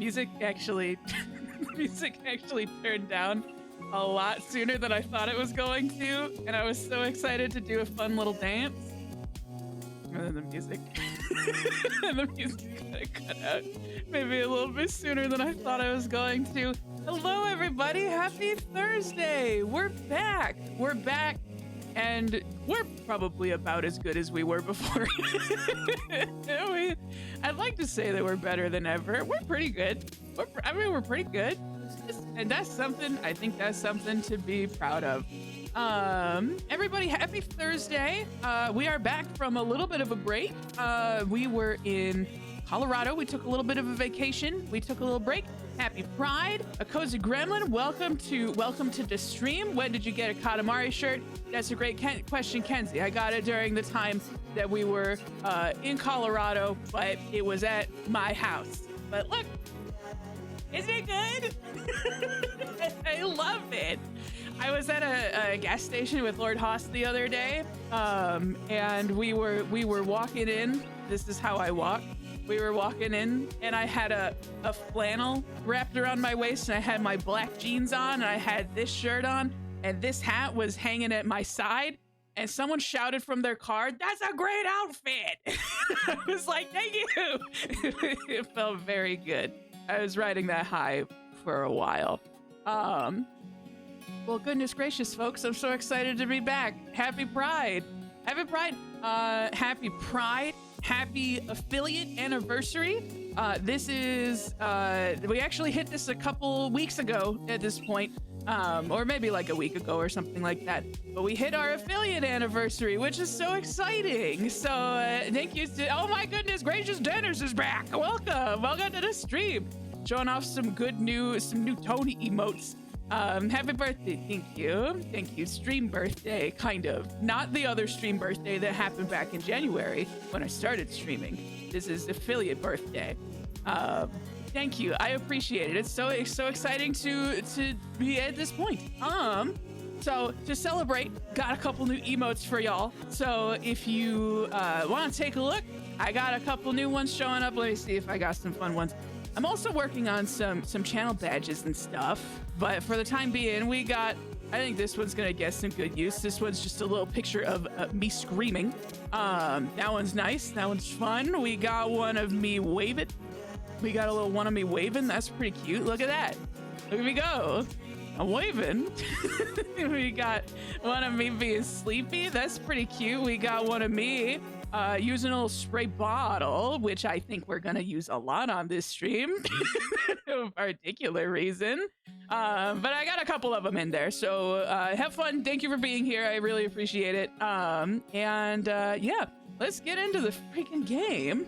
music actually music actually turned down a lot sooner than I thought it was going to, and I was so excited to do a fun little dance. And then the music and the music cut out maybe a little bit sooner than I thought I was going to. Hello everybody, happy Thursday! We're back! And we're probably about as good as we were before. I'd like to say that we're better than ever. We're pretty good. We're pretty good. And that's something, I think that's something to be proud of. Everybody, happy Thursday. We are back from a little bit of a break. We were in Colorado. We took a little bit of a vacation. We took a little break. Happy Pride. A Cozy Gremlin, welcome to the stream. When did you get a Katamari shirt? That's a great question, Kenzie. I got it during the time that we were in Colorado, but it was at my house. But look, isn't it good? I love it. I was at a gas station with Lord Haas the other day, and we were walking in. This is how I walk. We were walking in, and I had a flannel wrapped around my waist, and I had my black jeans on, and I had this shirt on, and this hat was hanging at my side, and someone shouted from their car, "That's a great outfit!" I was like, thank you! It felt very good. I was riding that high for a while. Well, goodness gracious, folks, I'm so excited to be back. Happy Pride! Happy Pride! Happy Pride! Happy affiliate anniversary. This is, we actually hit this a couple weeks ago at this point, or maybe like a week ago or something like that. But we hit our affiliate anniversary, which is so exciting. So thank you to, oh my goodness gracious, Dennis is back. Welcome to the stream. Showing off some new Tony emotes. Happy birthday, thank you. Stream birthday, kind of. Not the other stream birthday that happened back in January when I started streaming. This is affiliate birthday. Thank you, I appreciate it. It's so exciting to be at this point. So to celebrate, got a couple new emotes for y'all. So if you want to take a look, I got a couple new ones showing up. Let me see if I got some fun ones. I'm also working on some channel badges and stuff, but for the time being, we got, I think this one's gonna get some good use. This one's just a little picture of me screaming. That one's nice, that one's fun. We got one of me waving. We got a little one of me waving, that's pretty cute. Look at that, look at me go. I'm waving. We got one of me being sleepy, that's pretty cute. We got one of me using a little spray bottle, which I think we're gonna use a lot on this stream for no particular reason. But I got a couple of them in there, so have fun. Thank you for being here. I really appreciate it. Yeah, let's get into the freaking game.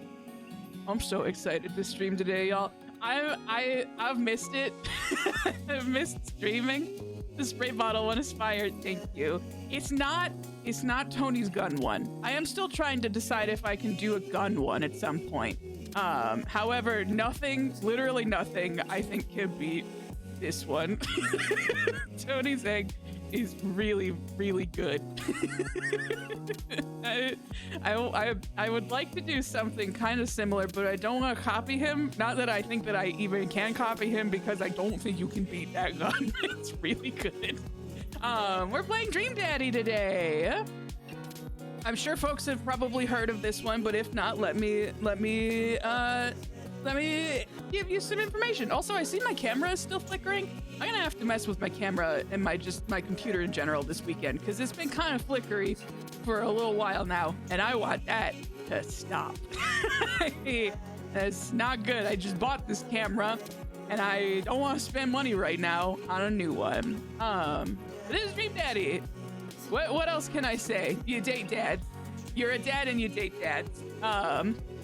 I'm so excited to stream today, y'all. I've missed it. I've missed streaming. The spray bottle one is fired. Thank you. It's not Tony's gun one. I am still trying to decide if I can do a gun one at some point. However, nothing, literally nothing, I think can beat this one. Tony's egg is really, really good. I would like to do something kind of similar, but I don't want to copy him. Not that I think that I even can copy him, because I don't think you can beat that gun. It's really good. We're playing Dream Daddy today. I'm sure folks have probably heard of this one, but if not, let me give you some information. Also, I see my camera is still flickering. I'm gonna have to mess with my camera and my computer in general this weekend, because it's been kind of flickery for a little while now, and I want that to stop. That's not good. I just bought this camera, and I don't want to spend money right now on a new one. This is Dream Daddy. What else can I say? You date dads. You're a dad and you date dads.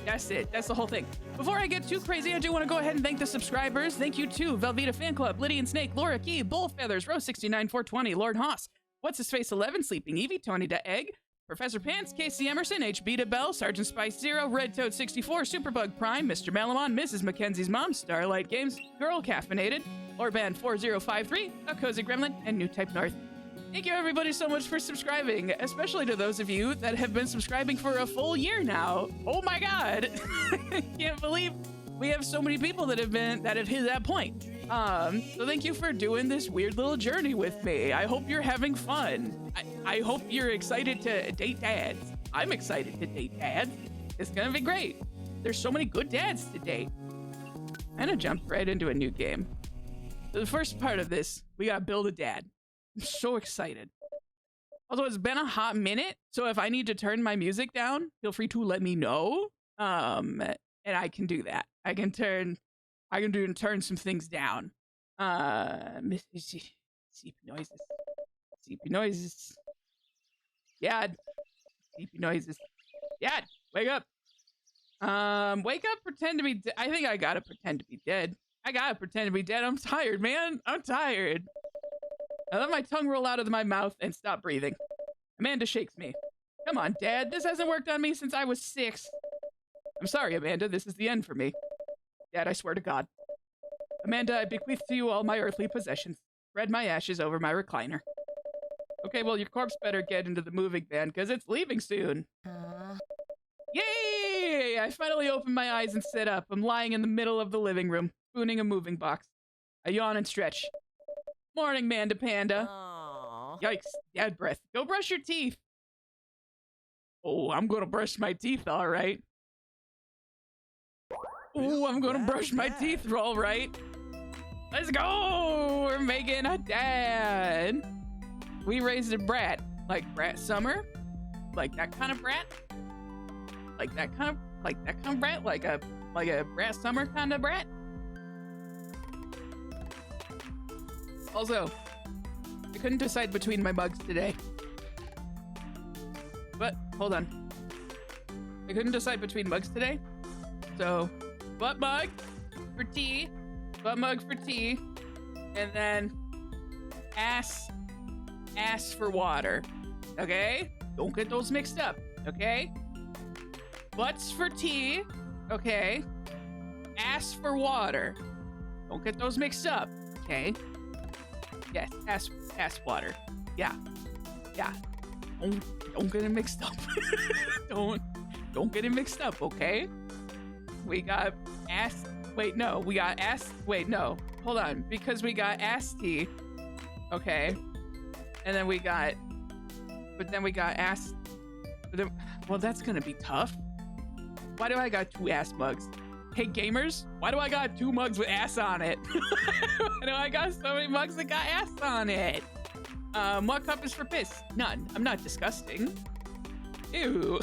That's it. That's the whole thing. Before I get too crazy, I do want to go ahead and thank the subscribers. Thank you to Velveeta Fan Club, Lydian Snake, Laura Key, Bullfeathers, Rose 69 420, Lord Haas, What's His Face 11, Sleeping Evie, Tony the Egg, Professor Pants, Casey Emerson, HB to Bell, Sergeant Spice 0, Red Toad 64, Superbug Prime, Mr. Melamon, Mrs. Mackenzie's Mom, Starlight Games, Girl Caffeinated, Orban 4053, A Cozy Gremlin, and New Type North. Thank you everybody so much for subscribing, especially to those of you that have been subscribing for a full year now. Oh my god. I can't believe we have so many people that have hit that point. So thank you for doing this weird little journey with me. I hope you're having fun. I hope you're excited to date dads. I'm excited to date dads. It's gonna be great. There's so many good dads to date. I'm gonna jump right into a new game. So the first part of this, we gotta build a dad. I'm so excited. Although it's been a hot minute, so if I need to turn my music down, feel free to let me know. And I can do that. I can turn some things down. Sleepy noises. Yeah. Sleepy noises. Yeah. Wake up. Wake up, pretend to be I think I gotta pretend to be dead. I gotta pretend to be dead. I'm tired, man. I'm tired. I let my tongue roll out of my mouth and stop breathing. Amanda shakes me. Come on, Dad. This hasn't worked on me since I was 6. I'm sorry, Amanda. This is the end for me. Dad, I swear to God. Amanda, I bequeath to you all my earthly possessions. Spread my ashes over my recliner. Okay, well, your corpse better get into the moving van, because it's leaving soon. Yay! I finally opened my eyes and sit up. I'm lying in the middle of the living room, spooning a moving box. I yawn and stretch. Morning, Manda Panda. Aww. Yikes, dad breath. Go brush your teeth. Oh, I'm gonna brush my teeth, all right. Oh, I'm gonna brush my teeth, all right. Let's go! We're making a dad. We raised a brat. Like Brat Summer? Like that kind of brat? Like that kind of brat? Like a Brat Summer kind of brat? Also, I couldn't decide between my mugs today. But, hold on. I couldn't decide between mugs today. So, butt mug for tea, and then ass for water. Okay? Don't get those mixed up. Okay? Butts for tea. Okay? Ass for water. Don't get those mixed up. Okay? Yes, ass water. Yeah. Don't get it mixed up. don't get it mixed up, okay? We got ass. Wait, no. We got ass. Wait, no. Hold on. Because we got ass tea. Okay. And then we got. But then we got ass. Well, that's gonna be tough. Why do I got 2 ass mugs? Hey, gamers, why do I got 2 mugs with ass on it? Why do I got so many mugs that got ass on it? What cup is for piss? None. I'm not disgusting. Ew.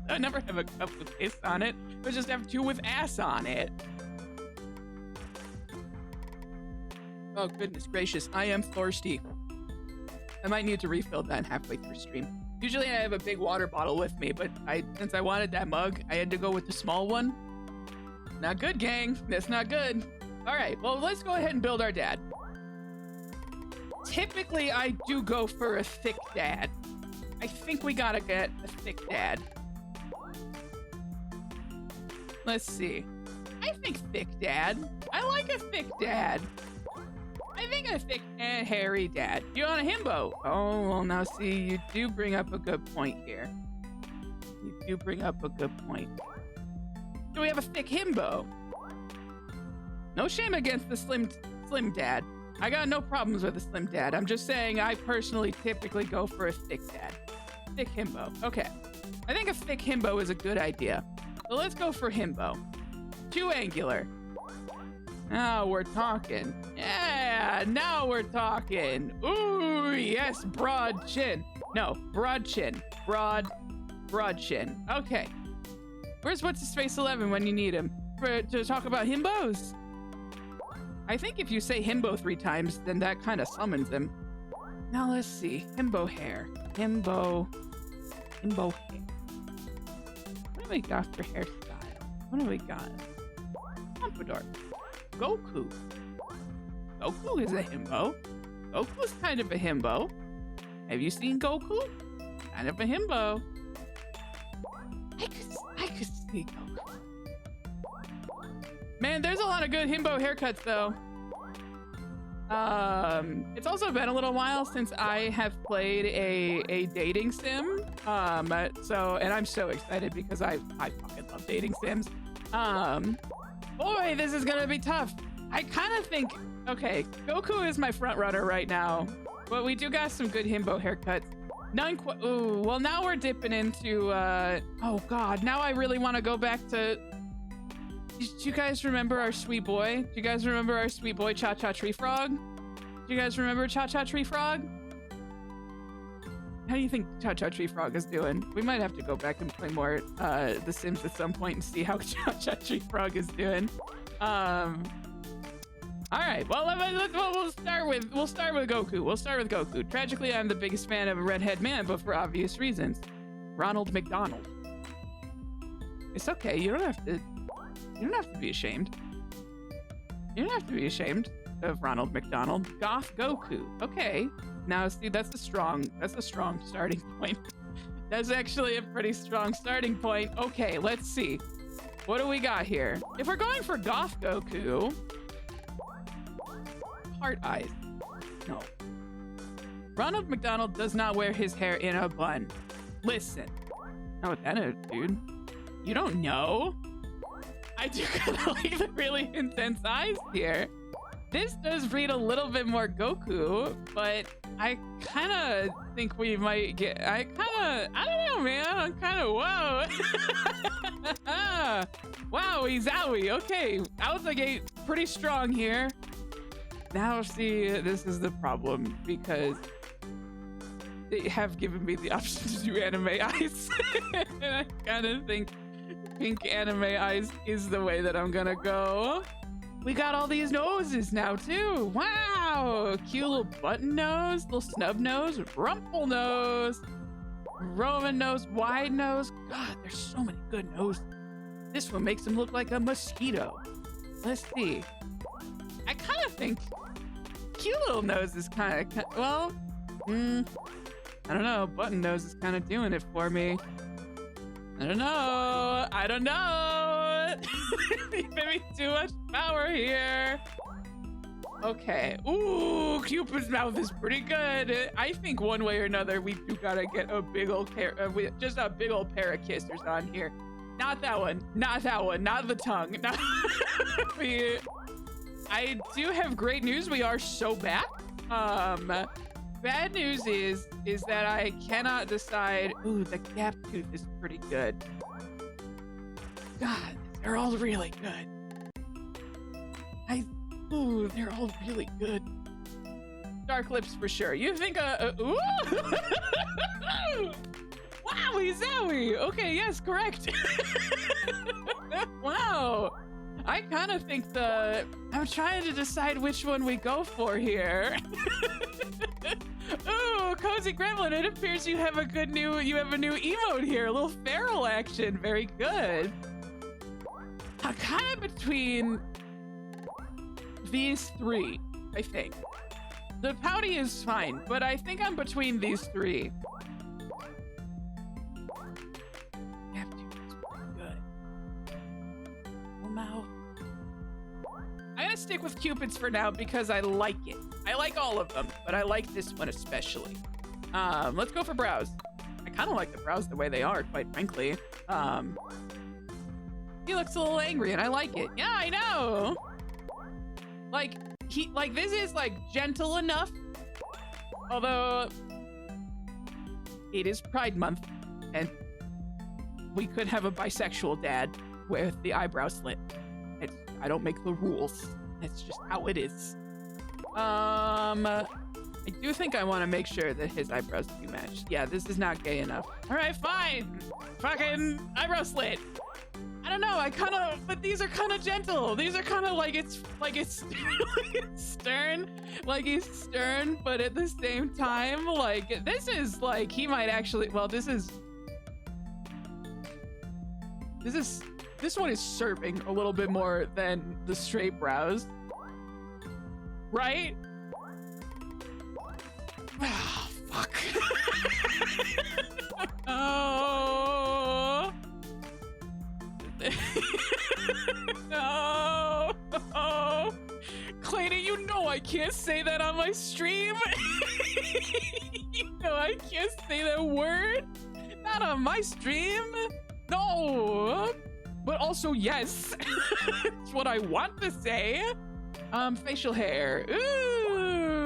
I never have a cup with piss on it. I just have 2 with ass on it. Oh, goodness gracious. I am thirsty. I might need to refill that halfway through stream. Usually I have a big water bottle with me, but since I wanted that mug, I had to go with the small one. Not good, gang. That's not good. All right, well, let's go ahead and build our dad. Typically, I do go for a thick dad. I think we gotta get a thick dad. Let's see. I think thick dad. I like a thick dad. I think a thick and hairy dad. You want a himbo? Oh, well, now see, you do bring up a good point here. You do bring up a good point. Do we have a thick himbo? No shame against the slim dad. I got no problems with a slim dad. I'm just saying I personally typically go for a thick dad. Thick himbo. Okay. I think a thick himbo is a good idea. So let's go for himbo. 2 angular. Now we're talking. Yeah, now we're talking. Ooh, yes, broad chin. No, broad chin. Broad chin. Okay. Where's What's-His-Face 11 when you need him? To talk about himbos? I think if you say himbo 3 times, then that kind of summons him. Now let's see. Himbo hair. Himbo hair. What do we got for hairstyle? What do we got? Pompadour. Goku. Goku is a himbo. Goku's kind of a himbo. Have you seen Goku? Kind of a himbo. I could see Goku. Man, there's a lot of good himbo haircuts though. It's also been a little while since I have played a dating sim. And I'm so excited because I fucking love dating sims. Boy, this is gonna be tough. I kind of think, okay, Goku is my front runner right now, but we do got some good himbo haircuts. Ooh, well, now we're dipping into, oh God, now I really want to go back to, do you guys remember our sweet boy? Do you guys remember our sweet boy, Cha-Cha Tree Frog? Do you guys remember Cha-Cha Tree Frog? How do you think Cha-Cha Tree Frog is doing? We might have to go back and play more The Sims at some point and see how Cha-Cha Tree Frog is doing. All right, well, we'll start with Goku. We'll start with Goku. Tragically, I'm the biggest fan of a redhead man, but for obvious reasons. Ronald McDonald. It's okay. You don't have to be ashamed. You don't have to be ashamed of Ronald McDonald. Goth Goku. Okay. Now, see, that's a strong starting point. That's actually a pretty strong starting point. Okay, let's see. What do we got here? If we're going for Goth Goku, heart eyes. No. Ronald McDonald does not wear his hair in a bun. Listen. Know what that is, dude? You don't know? I do kind of like the really intense eyes here. This does read a little bit more Goku, but I kind of think we might get, I don't know, man. I'm kind of, whoa. Wowie zowie. Okay, out the gate, pretty strong here. Now, see, this is the problem because they have given me the option to do anime eyes. And I kind of think pink anime eyes is the way that I'm gonna go. We got all these noses now, too. Wow. Cute little button nose, little snub nose, rumple nose, Roman nose, wide nose. God, there's so many good noses. This one makes him look like a mosquito. Let's see. I kind of think cute little nose is kind of, well, I don't know. Button nose is kind of doing it for me. I don't know. Maybe too much power here. Okay. Ooh, Cupid's mouth is pretty good. I think one way or another, we do gotta get a big old just a big old pair of kissers on here. Not that one. Not that one. Not the tongue. Not I do have great news. We are so back. Bad news is that I cannot decide. Ooh, the gap tooth is pretty good. God, they're all really good. Ooh, they're all really good. Dark lips for sure. You think ooh! Wowie zowie! Okay, yes, correct. Wow. I kind of think I'm trying to decide which one we go for here. Ooh, Cozy Gremlin, it appears you have a new emote here, a little feral action. Very good. I'm kind of between these three, I think. The pouty is fine, but I think I'm between these three. Yeah, dude, it's pretty good. Oh, mouth. I'm gonna stick with Cupid's for now because I like it. I like all of them, but I like this one especially. Let's go for brows. I kind of like the brows the way they are, quite frankly. He looks a little angry and I like it. Yeah, I know. Like this is like gentle enough. Although it is Pride Month and we could have a bisexual dad with the eyebrow slit. I don't make the rules. That's just how it is. I do think I want to make sure that his eyebrows do match. Yeah, this is not gay enough. All right, fine. Fucking eyebrow slit. I don't know. But these are kind of gentle. These are kind of like it's stern, like he's stern, but at the same time, like this is like he might actually. Well, this one is serving a little bit more than the straight brows, right? Ah, fuck. Oh. No. Oh. Clayton, you know I can't say that on my stream. You know I can't say that word. Not on my stream. No. but also yes. It's what I want to say. Facial hair. Ooh.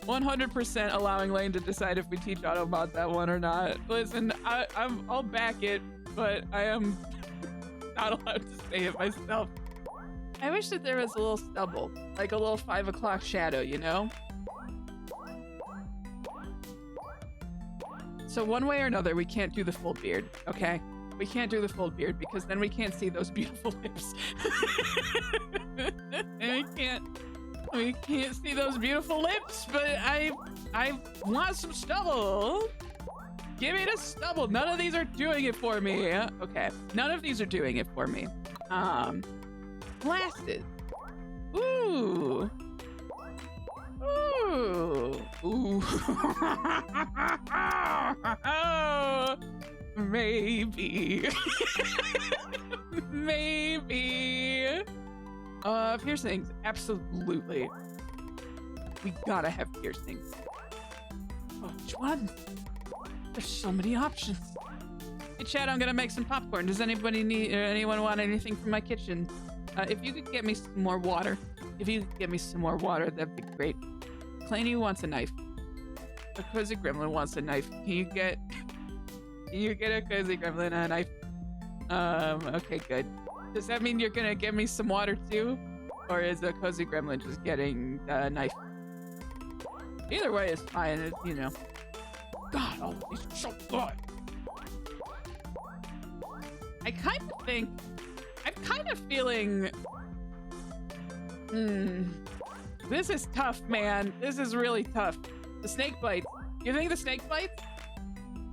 100% allowing Lane to decide if we teach Autobot that one or not. Listen, I'll back it, but I am not allowed to say it myself. I wish that there was a little stubble, like a little 5 o'clock shadow, you know? So one way or another, we can't do the full beard, okay? We can't do the full beard because then we can't see those beautiful lips. And we can't see those beautiful lips, but I want some stubble. Give me the stubble. None of these are doing it for me. Okay, none of these are doing it for me. Glasses. Ooh. Ooh. Ooh. Maybe. Maybe. Piercings. Absolutely. We gotta have piercings. Oh, which one? There's so many options. Hey, Chad, I'm gonna make some popcorn. Does anybody need, or anyone want anything from my kitchen? If you could get me some more water. If you could get me some more water, that'd be great. Claney wants a knife. A cozy gremlin wants a knife. Can you get a cozy gremlin a knife? Okay, good. Does that mean you're gonna give me some water too? Or is a cozy gremlin just getting a knife? Either way is fine, it's, you know. God, all of these are so good. I'm kind of feeling... This is tough, man. This is really tough. The snake bites. You think the snake bites?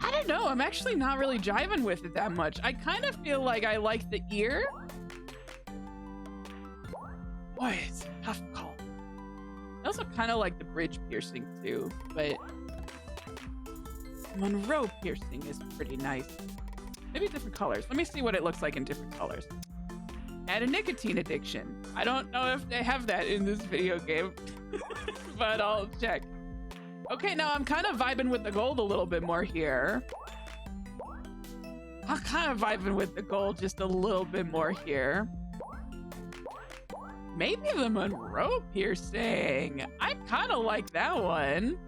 I don't know. I'm actually not really jiving with it that much. I kind of feel like I like the ear. Boy, it's a tough call. I also kind of like the bridge piercing too, but Monroe piercing is pretty nice. Maybe different colors. Let me see what it looks like in different colors. Add a nicotine addiction. I don't know if they have that in this video game, but I'll check. Okay, now I'm kind of vibing with the gold a little bit more here. I'm kind of vibing with the gold just a little bit more here. Maybe the Monroe piercing. I kind of like that one.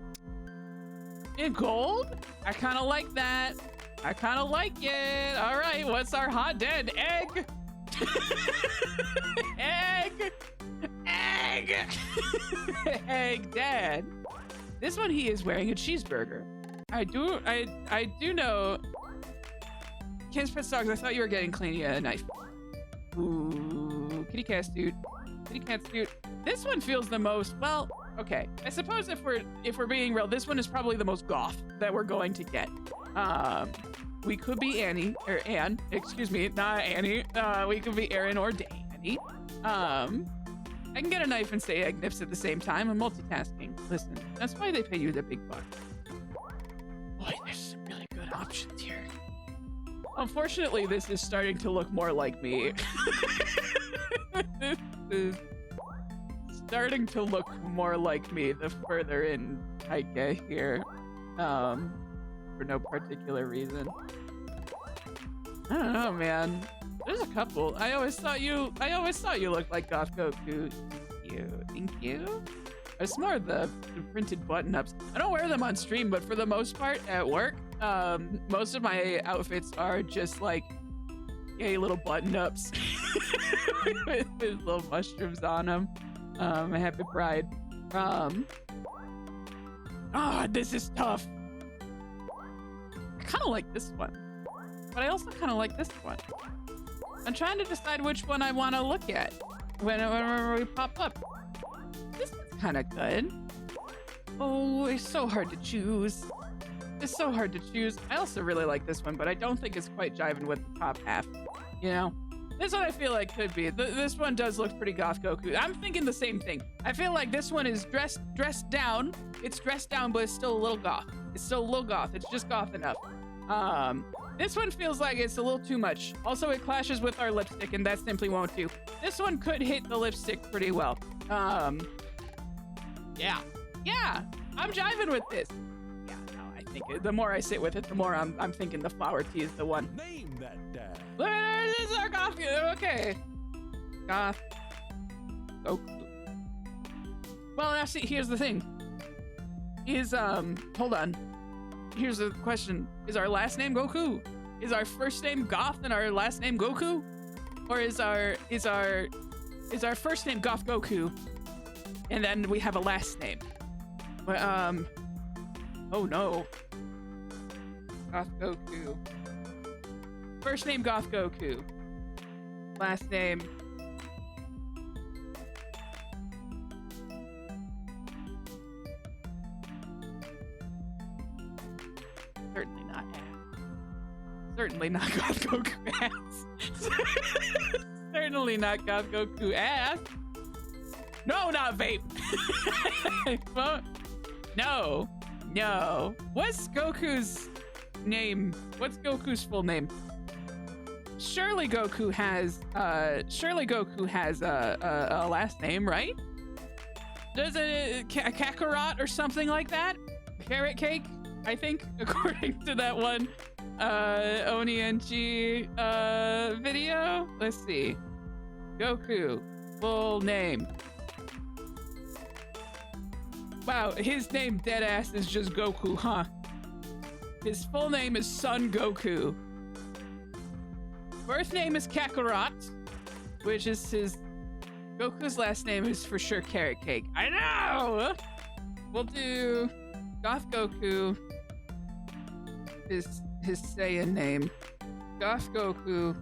In gold? I kind of like that. I kind of like it. All right, what's our hot dead? Egg. Egg. Egg. Egg dad. This one, he is wearing a cheeseburger. I do know. Ken's Pet Dogs, I thought you were getting Cleany a knife. Ooh, kitty cat suit. Kitty cat suit. This one feels the most, well, okay. I suppose if we're being real, this one is probably the most goth that we're going to get. We could be Annie, or Anne, excuse me, not Annie. We could be Aaron or Danny. I can get a knife and say egg nips at the same time. I'm multitasking. Listen, that's why they pay you the big bucks. Boy, there's some really good options here. Unfortunately, this is starting to look more like me. This is starting to look more like me the further in I get here. For no particular reason. I don't know, man. There's a couple. I always thought you looked like Goth Goku. Thank you. It's more the printed button-ups. I don't wear them on stream, but for the most part at work, most of my outfits are just like gay little button-ups with little mushrooms on them. Happy Pride. This is tough. I kind of like this one, but I also kind of like this one. I'm trying to decide which one I want to look at whenever we pop up. This one's kind of good. Oh, it's so hard to choose. It's so hard to choose. I also really like this one, but I don't think it's quite jiving with the top half. You know, this one I feel like could be. This one does look pretty Goth Goku. I'm thinking the same thing. I feel like this one is dressed down. It's dressed down, but it's still a little goth. It's still a little goth. It's just goth enough. This one feels like it's a little too much. Also, it clashes with our lipstick, and that simply won't do. This one could hit the lipstick pretty well. Yeah, I'm jiving with this. Yeah, no, think the more I sit with it, the more I'm thinking the flower tea is the one. Name that dad. This is our goth. Okay. Goth. Goku. Well, now see, here's the thing. Hold on. Here's the question. Is our last name Goku? Is our first name Goth and our last name Goku? Or is our first name Goth Goku and then we have a last name? But, oh no. Goth Goku. First name Goth Goku. Last name. Certainly not ass. Certainly not Goth Goku ass. Certainly not Goth Goku ass. No, not vape. No. No. What's Goku's name? What's Goku's full name? Surely Goku has a last name, right? Does a Kakarot or something like that? Carrot cake, I think, according to that one Oni-NG video. Let's see. Goku, full name. Wow, his name deadass is just Goku, huh? His full name is Son Goku. Birth name is Kakarot, which is his... Goku's last name is for sure Carrot Cake. I know! We'll do Goth Goku, his Saiyan name. Goth Goku.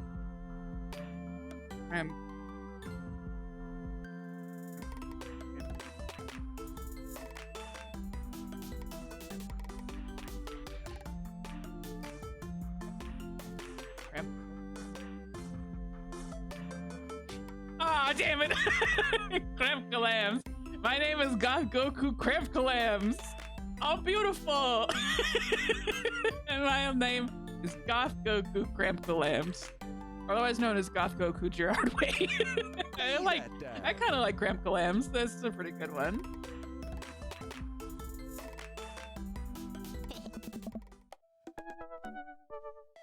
Ah, damn it! Kremkalams. My name is Goth Goku Kremkalams. Oh, beautiful! And my name is Goth Goku Kremkalams, otherwise known as Goth Goku Gerard Way. I kind of like Kremkalams. That's a pretty good one.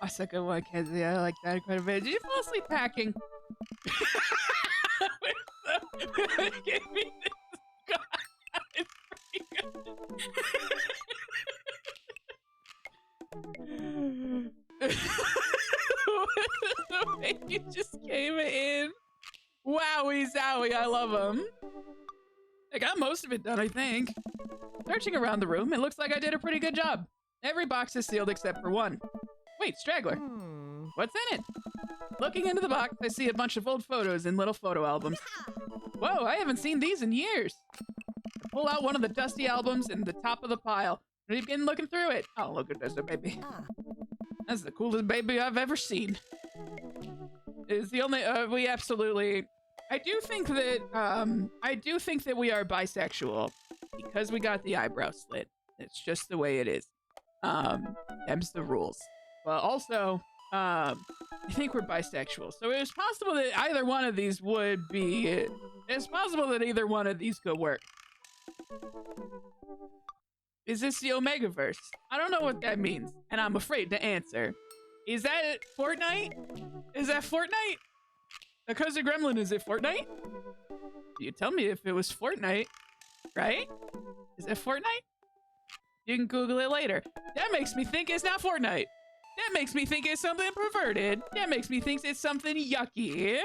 That's a good one, Kenzie. I like that quite a bit. Did you fall asleep packing? Give me this. God, it's pretty good. The way you just came in. Wowie zowie, I love him. I got most of it done, I think. Searching around the room, it looks like I did a pretty good job. Every box is sealed except for one. Wait, straggler. What's in it? Looking into the box, I see a bunch of old photos in little photo albums. Whoa, I haven't seen these in years. I pull out one of the dusty albums in the top of the pile. And begin looking through it. Oh, look at this baby. That's the coolest baby I've ever seen. It's the only, we absolutely... I do think that we are bisexual because we got the eyebrow slit. It's just the way it is. Them's the rules. But also, I think we're bisexual. So it's possible that either one of these would be... It's possible that either one of these could work. Is this the Omegaverse? I don't know what that means, and I'm afraid to answer. Is that Fortnite? Is that Fortnite? The Cozy Gremlin, is it Fortnite? You tell me if it was Fortnite, right? Is it Fortnite? You can Google it later. That makes me think it's not Fortnite. That makes me think it's something perverted. That makes me think it's something yucky.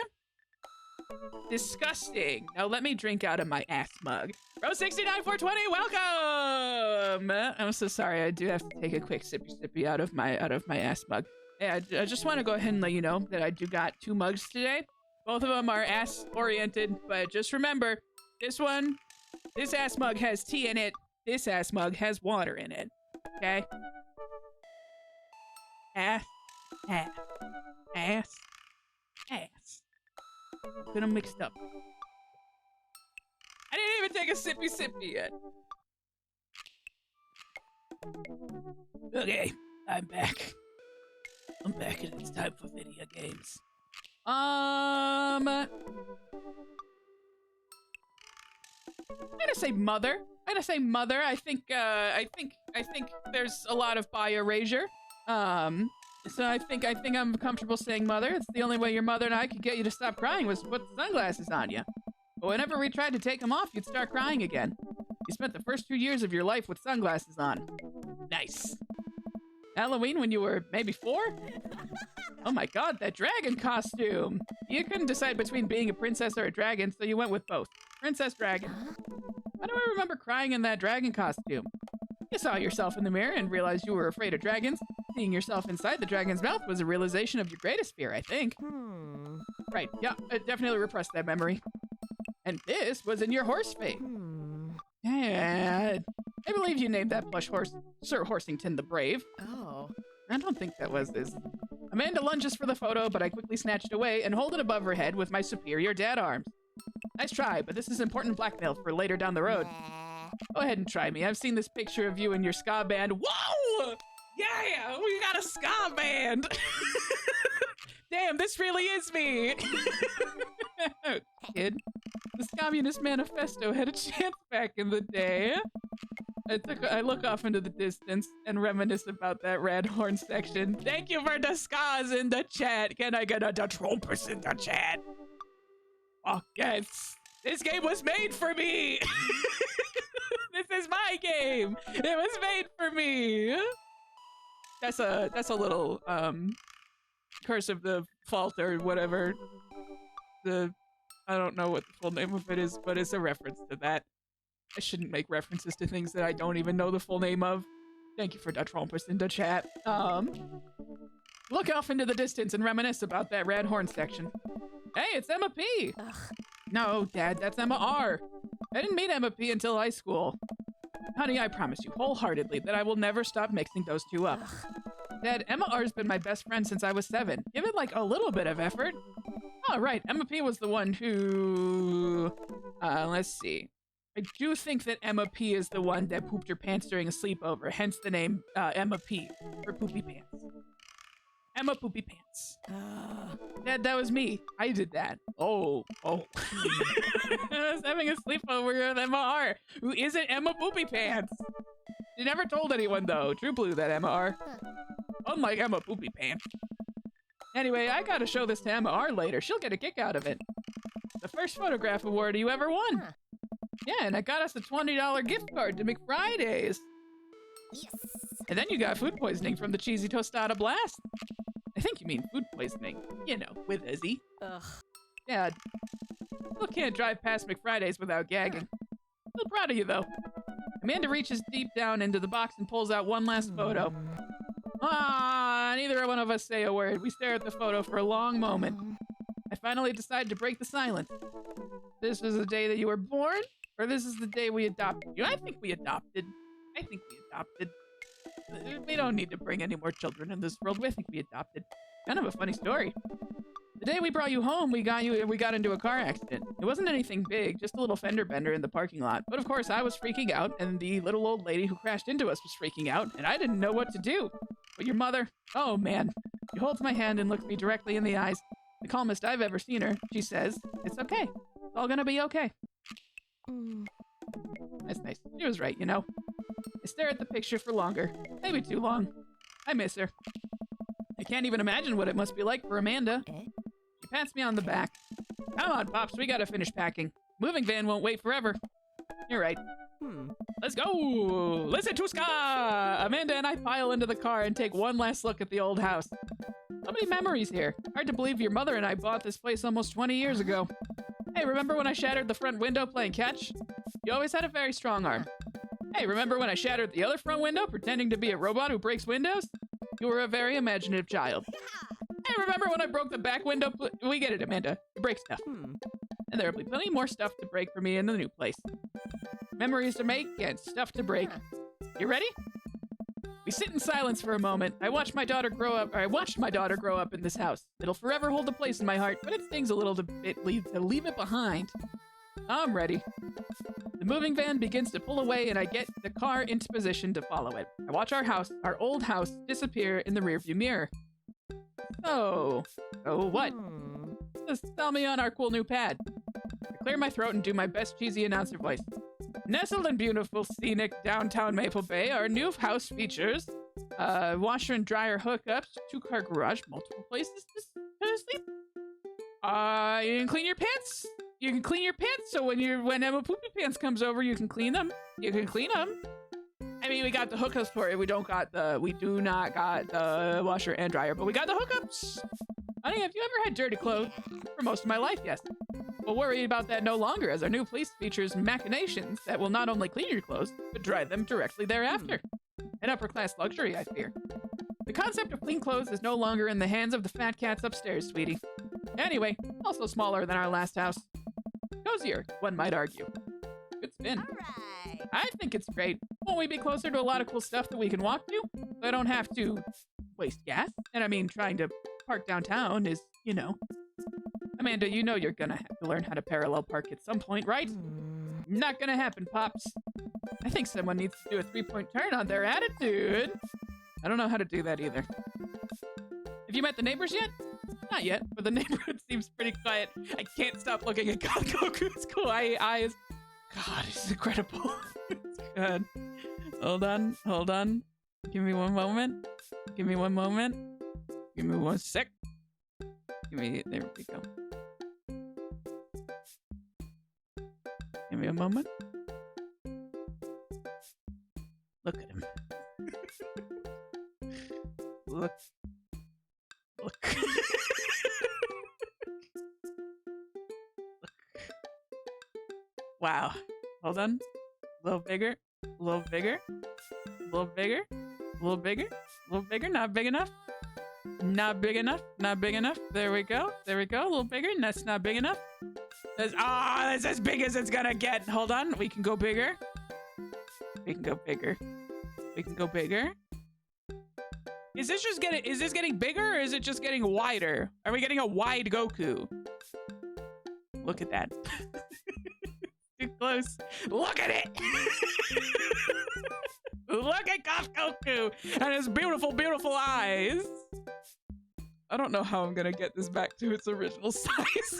Disgusting. Now let me drink out of my ass mug. Bro69420, welcome! I'm so sorry, I do have to take a quick sippy out of my ass mug. Yeah, I just want to go ahead and let you know that I do got 2 mugs today. Both of them are ass oriented, but just remember, this ass mug has tea in it. This ass mug has water in it. Okay? Ass. Get them mixed up. I didn't even take a sippy yet. Okay, I'm back. I'm back and it's time for video games. I'm gonna say mother. I gonna say mother. I think there's a lot of bi-erasure. So I think I'm comfortable saying mother. It's the only way your mother and I could get you to stop crying was to put the sunglasses on you. But whenever we tried to take them off, you'd start crying again. You spent the first 2 years of your life with sunglasses on. Nice. Halloween when you were maybe 4? Oh my god, that dragon costume! You couldn't decide between being a princess or a dragon, so you went with both. Princess Dragon. Why do I remember crying in that dragon costume? You saw yourself in the mirror and realized you were afraid of dragons. Seeing yourself inside the dragon's mouth was a realization of your greatest fear, I think. Right, yeah, I definitely repressed that memory. And this was in your horse fate. Yeah, I believe you named that plush horse Sir Horsington the Brave. Oh. I don't think that was this. Amanda lunges for the photo, but I quickly snatch it away and hold it above her head with my superior dad arms. Nice try, but this is important blackmail for later down the road. Go ahead and try me. I've seen this picture of you and your ska band. Whoa! Yeah! We got a ska band! Damn, this really is me! Kid, this Communist Manifesto had a chance back in the day. I look off into the distance and reminisce about that red horn section. Thank you for the skas in the chat. Can I get a Trumpers in the chat? Oh, yes. This game was made for me! This is my game! It was made for me! That's a little, Curse of the Fault or whatever. I don't know what the full name of it is, but it's a reference to that. I shouldn't make references to things that I don't even know the full name of. Thank you for the Trumpers in the chat. Look off into the distance and reminisce about that red horn section. Hey, it's Emma P! Ugh. No, Dad, that's Emma R. I didn't meet Emma P until high school. Honey, I promise you wholeheartedly that I will never stop mixing those two up. Dad, Emma R's been my best friend since I was 7. Give it like a little bit of effort. Oh, right, Emma P was the one who... let's see. I do think that Emma P is the one that pooped her pants during a sleepover, hence the name Emma P for Poopy Pants. Emma Poopy Pants. Dad, that was me. I did that. Oh. I was having a sleepover with Emma R, who isn't Emma Poopy Pants. She never told anyone, though. True blue, that Emma R. Unlike Emma Poopy Pants. Anyway, I gotta show this to Emma R later. She'll get a kick out of it. The first photograph award you ever won. Yeah, and I got us a $20 gift card to McFridays. Yes. And then you got food poisoning from the cheesy tostada blast. I think you mean food poisoning. You know, with Izzy. Ugh. Dad, still can't drive past McFridays without gagging. Still proud of you, though. Amanda reaches deep down into the box and pulls out one last photo. Neither one of us say a word. We stare at the photo for a long moment. I finally decide to break the silence. This was the day that you were born, or this is the day we adopted you? I think we adopted. We don't need to bring any more children in this world. I think we adopted. Kind of a funny story. The day we brought you home, we got into a car accident. It wasn't anything big, just a little fender bender in the parking lot. But of course, I was freaking out, and the little old lady who crashed into us was freaking out, and I didn't know what to do. But your mother, oh man. She holds my hand and looks me directly in the eyes. The calmest I've ever seen her. She says, "It's okay. It's all gonna be okay." That's nice. She was right, you know. I stare at the picture for longer. Maybe too long. I miss her. I can't even imagine what it must be like for Amanda. She pats me on the back. Come on, Pops, we gotta finish packing. Moving van won't wait forever. You're right. Let's go! Listen to ska! Amanda and I pile into the car and take one last look at the old house. So many memories here. Hard to believe your mother and I bought this place almost 20 years ago. Hey, remember when I shattered the front window playing catch? You always had a very strong arm. Hey, remember when I shattered the other front window pretending to be a robot who breaks windows? You were a very imaginative child. Hey, remember when I broke the back window? We get it, Amanda. You break stuff. And there'll be plenty more stuff to break for me in the new place. Memories to make and stuff to break. You ready? We sit in silence for a moment. I watched my daughter grow up in this house. It'll forever hold a place in my heart, but it stings a little to leave it behind. I'm ready. The moving van begins to pull away, and I get the car into position to follow it. I watch our old house, disappear in the rearview mirror. Oh what? Just tell me on our cool new pad. I clear my throat and do my best cheesy announcer voice. Nestled in beautiful, scenic downtown Maple Bay, our new house features washer and dryer hookups, 2-car garage, multiple places to sleep. You can clean your pants. You can clean your pants, so when Emma Poopy Pants comes over, you can clean them. You can clean them. I mean, we got the hookups for it. We do not got the washer and dryer, but we got the hookups. Honey, have you ever had dirty clothes? For most of my life, yes. We'll worry about that no longer, as our new place features machinations that will not only clean your clothes, but dry them directly thereafter. An upper-class luxury, I fear. The concept of clean clothes is no longer in the hands of the fat cats upstairs, sweetie. Anyway, also smaller than our last house. Cozier, one might argue. Good spin. All right. I think it's great. Won't we be closer to a lot of cool stuff that we can walk to? So I don't have to waste gas. And I mean, trying to park downtown is, you know. Amanda, you know you're gonna have to learn how to parallel park at some point, right? Not gonna happen, Pops. I think someone needs to do a 3-point turn on their attitude. I don't know how to do that either. Have you met the neighbors yet? Not yet, but the neighborhood seems pretty quiet. I can't stop looking at Goku's cool eyes. God, it's incredible. It's good. Hold on. Give me one moment. Give me one sec. There we go. Give me a moment. Look at him. Look. Wow. Hold on. A little bigger. A little bigger. A little bigger. A little bigger. A little bigger. Not big enough. Not big enough. Not big enough. There we go. There we go. A little bigger. That's not big enough. That's as big as it's gonna get. Hold on. We can go bigger. We can go bigger. We can go bigger. Is this getting bigger or is it just getting wider? Are we getting a wide Goku? Look at that. Too close. Look at it! Look at Goku and his beautiful, beautiful eyes. I don't know how I'm gonna get this back to its original size.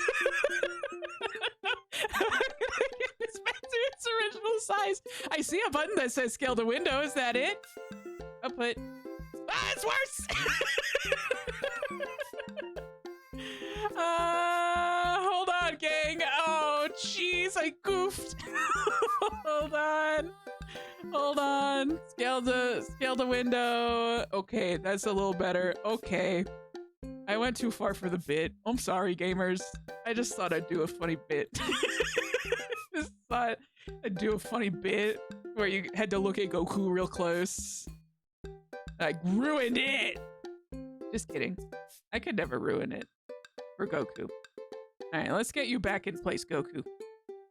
I'm gonna get this back to its original size. I see a button that says scale to window. Is that it? I'll put... Ah, it's worse! Hold on, gang. Oh, jeez, I goofed. Hold on. Scale the window. Okay, that's a little better. Okay. I went too far for the bit. I'm sorry, gamers. I just thought I'd do a funny bit. Just thought I'd do a funny bit where you had to look at Goku real close. I ruined it! Just kidding. I could never ruin it. For Goku. Alright, let's get you back in place, Goku.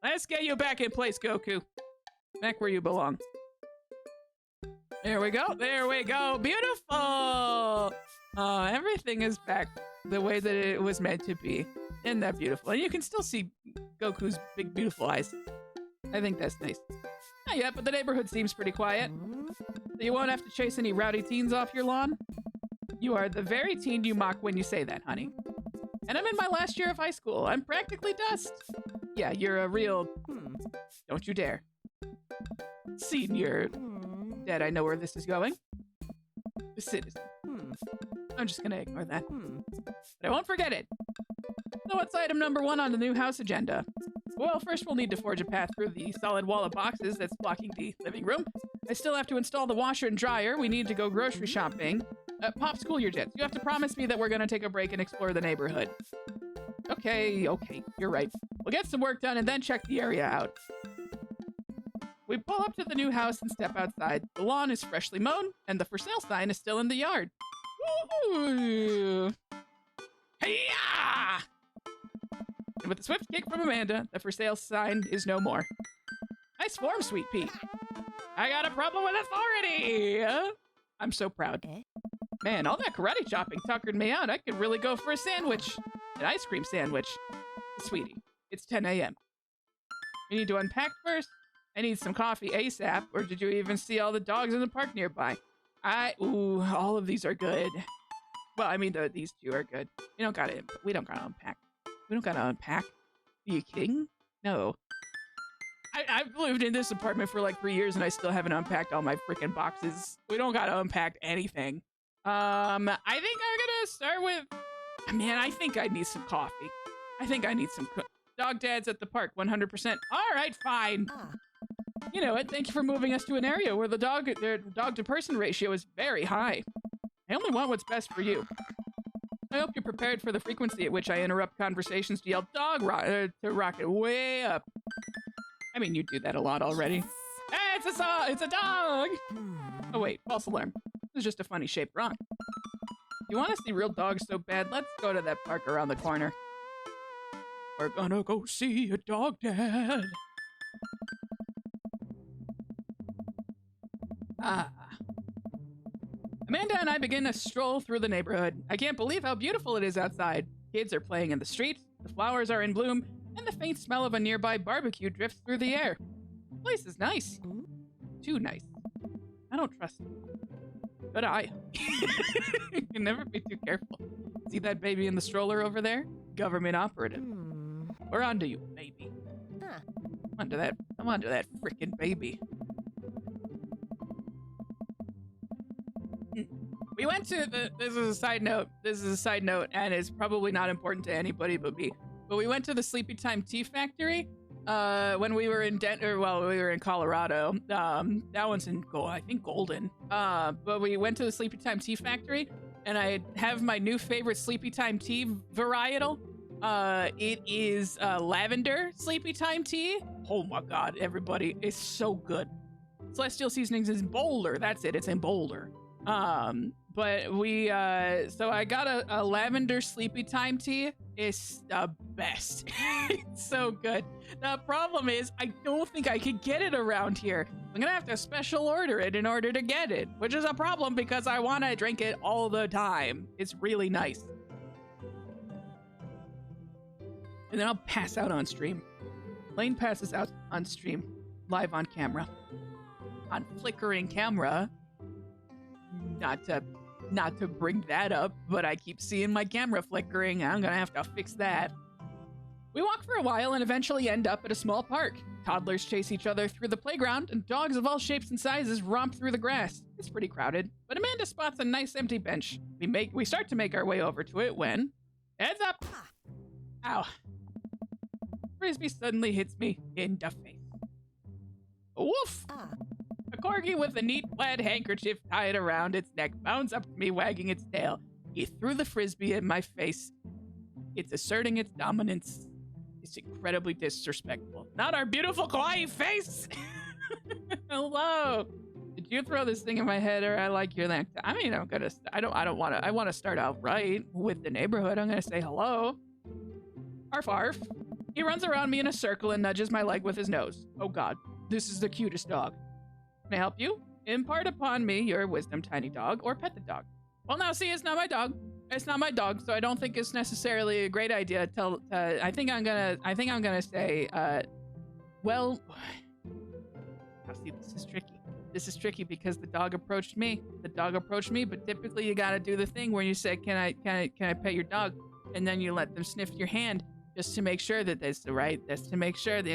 Let's get you back in place, Goku. Back where you belong. There we go. There we go. Beautiful! Everything is back the way that it was meant to be. Isn't that beautiful? And you can still see Goku's big, beautiful eyes. I think that's nice. Not yet, but the neighborhood seems pretty quiet. So you won't have to chase any rowdy teens off your lawn? You are the very teen you mock when you say that, honey. And I'm in my last year of high school. I'm practically dust. Yeah, you're a real... Don't you dare. Senior. Dad, I know where this is going. The citizen. I'm just gonna ignore that. But I won't forget it. So what's item number 1 on the new house agenda? Well, first we'll need to forge a path through the solid wall of boxes that's blocking the living room. I still have to install the washer and dryer. We need to go grocery shopping. Pops, cool your jets. You have to promise me that we're gonna take a break and explore the neighborhood. Okay, you're right. We'll get some work done and then check the area out. We pull up to the new house and step outside. The lawn is freshly mown, and the for sale sign is still in the yard. Woohoo! Hey-ya! And with a swift kick from Amanda, the for sale sign is no more. Nice form, Sweet Pea. I got a problem with authority! I'm so proud. Man, all that karate chopping tuckered me out. I could really go for a sandwich. An ice cream sandwich. Sweetie, it's 10 a.m. You need to unpack first? I need some coffee ASAP, or did you even see all the dogs in the park nearby? Ooh, all of these are good. Well, I mean, these two are good. We don't gotta unpack. We don't gotta unpack. Are you kidding? No. I've lived in this apartment for like 3 years and I still haven't unpacked all my freaking boxes. We don't gotta unpack anything. I think I'm gonna start with, man, I think I need some coffee. I think I need some dog dads at the park, 100%. All right, fine. You know what? Thank you for moving us to an area where the dog to person ratio is very high. I only want what's best for you. I hope you're prepared for the frequency at which I interrupt conversations to yell dog to rock it way up. I mean, you do that a lot already. Hey, it's a dog! Oh wait, false alarm. This is just a funny shaped rock. You want to see real dogs so bad? Let's go to that park around the corner. We're gonna go see a dog dad. Amanda and I begin a stroll through the neighborhood. I can't believe how beautiful it is outside. Kids are playing in the streets, the flowers are in bloom, and the faint smell of a nearby barbecue drifts through the air. The place is nice. Too nice. I don't trust it. Good eye. You can never be too careful. See that baby in the stroller over there? Government operative. We're onto you, baby. I'm onto that frickin' baby. We went to this is a side note, and it's probably not important to anybody but me. But we went to the Sleepy Time Tea Factory when we were in we were in Colorado. That one's in I think Golden. But we went to the Sleepy Time Tea Factory, and I have my new favorite Sleepy Time tea varietal. It is lavender Sleepy Time tea. Oh my god, everybody, it's so good. Celestial Seasonings is in Boulder. That's it. It's in Boulder. But we, so I got a lavender Sleepy Time tea. It's the best. It's so good. The problem is, I don't think I could get it around here. I'm gonna have to special order it in order to get it, which is a problem because I want to drink it all the time. It's really nice. And then I'll pass out on stream. Lane passes out on stream, live on camera. On flickering camera. Not to bring that up, but I keep seeing my camera flickering. I'm gonna have to fix that. We walk for a while and eventually end up at a small park. Toddlers chase each other through the playground, and dogs of all shapes and sizes romp through the grass. It's pretty crowded, but Amanda spots a nice empty bench. We start to make our way over to it when... Heads up! Ow. Frisbee suddenly hits me in the face. Woof! A corgi with a neat plaid handkerchief tied around its neck bounds up to me, wagging its tail. He threw the frisbee in my face. It's asserting its dominance. It's incredibly disrespectful. Not our beautiful kawaii face! Hello! Did you throw this thing in my head, or I like your neck? I mean, I want to start out right with the neighborhood. I'm gonna say hello. Arf arf. He runs around me in a circle and nudges my leg with his nose. Oh god, this is the cutest dog. Can I help you? Impart upon me your wisdom, tiny dog, or pet the dog. Well, now see, it's not my dog. It's not my dog, so I don't think it's necessarily a great idea to I think I'm gonna say, well, now see, this is tricky. This is tricky because the dog approached me. But typically you gotta do the thing where you say, can I pet your dog? And then you let them sniff your hand. Just to make sure that that's the right, just to make sure that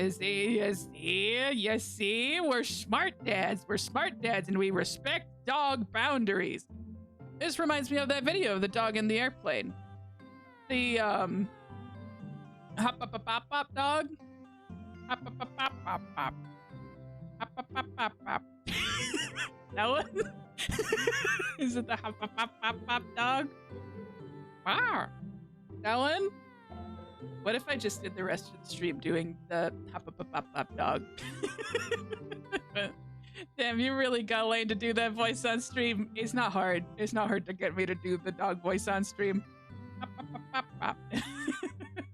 you see, we're smart dads, and we respect dog boundaries. This reminds me of that video of the dog in the airplane. The, hop up a pop pop dog. Hop up a pop pop pop. Hop up a pop pop. That one? Is it the hop up pop pop pop dog? Wow. That one? What if I just did the rest of the stream doing the hop up a pop pop dog? Damn, you really got Lane to do that voice on stream. It's not hard. It's not hard to get me to do the dog voice on stream. Hop up a pop pop.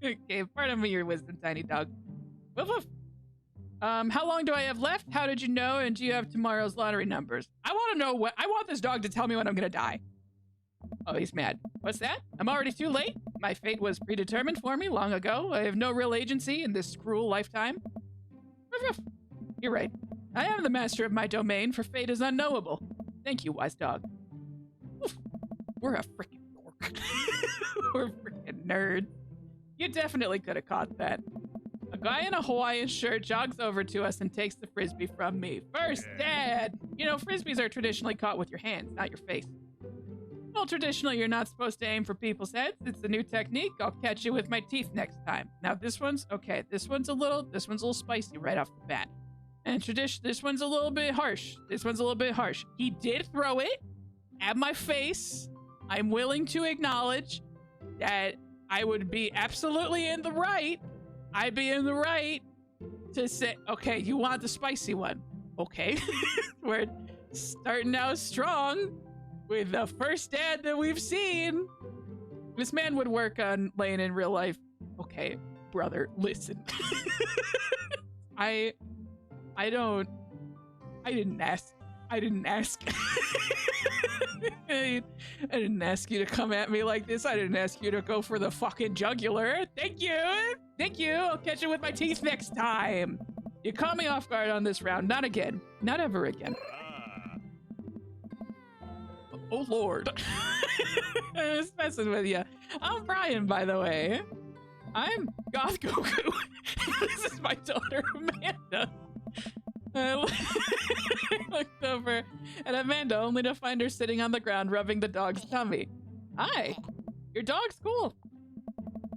Okay, pardon me, your wisdom, tiny dog. Woof woof. How long do I have left? How did you know? And do you have tomorrow's lottery numbers? I want to know I want this dog to tell me when I'm gonna die. Oh, he's mad. What's that? I'm already too late? My fate was predetermined for me long ago. I have no real agency in this cruel lifetime. You're right. I am the master of my domain, for fate is unknowable. Thank you, wise dog. Oof. We're a freaking dork. We're freaking nerds. You definitely could have caught that. A guy in a Hawaiian shirt jogs over to us and takes the frisbee from me. First dad! You know, frisbees are traditionally caught with your hands, not your face. Well, traditionally, you're not supposed to aim for people's heads. It's a new technique. I'll catch you with my teeth next time. Now, this one's okay. This one's a little spicy right off the bat. And this one's a little bit harsh. He did throw it at my face. I'm willing to acknowledge that I would be absolutely in the right. I'd be in the right to say, okay, you want the spicy one. Okay. We're starting out strong with the first dad that we've seen. This man would work on Lane in real life. Okay, brother, listen. I didn't ask. I didn't ask you to come at me like this. I didn't ask you to go for the fucking jugular. Thank you. I'll catch you with my teeth next time. You caught me off guard on this round. Not again. Not ever again. Oh, Lord. I'm just messing with you. I'm Brian, by the way. I'm Goth Goku. This is my daughter, Amanda. I looked over at Amanda only to find her sitting on the ground rubbing the dog's tummy. Hi. Your dog's cool.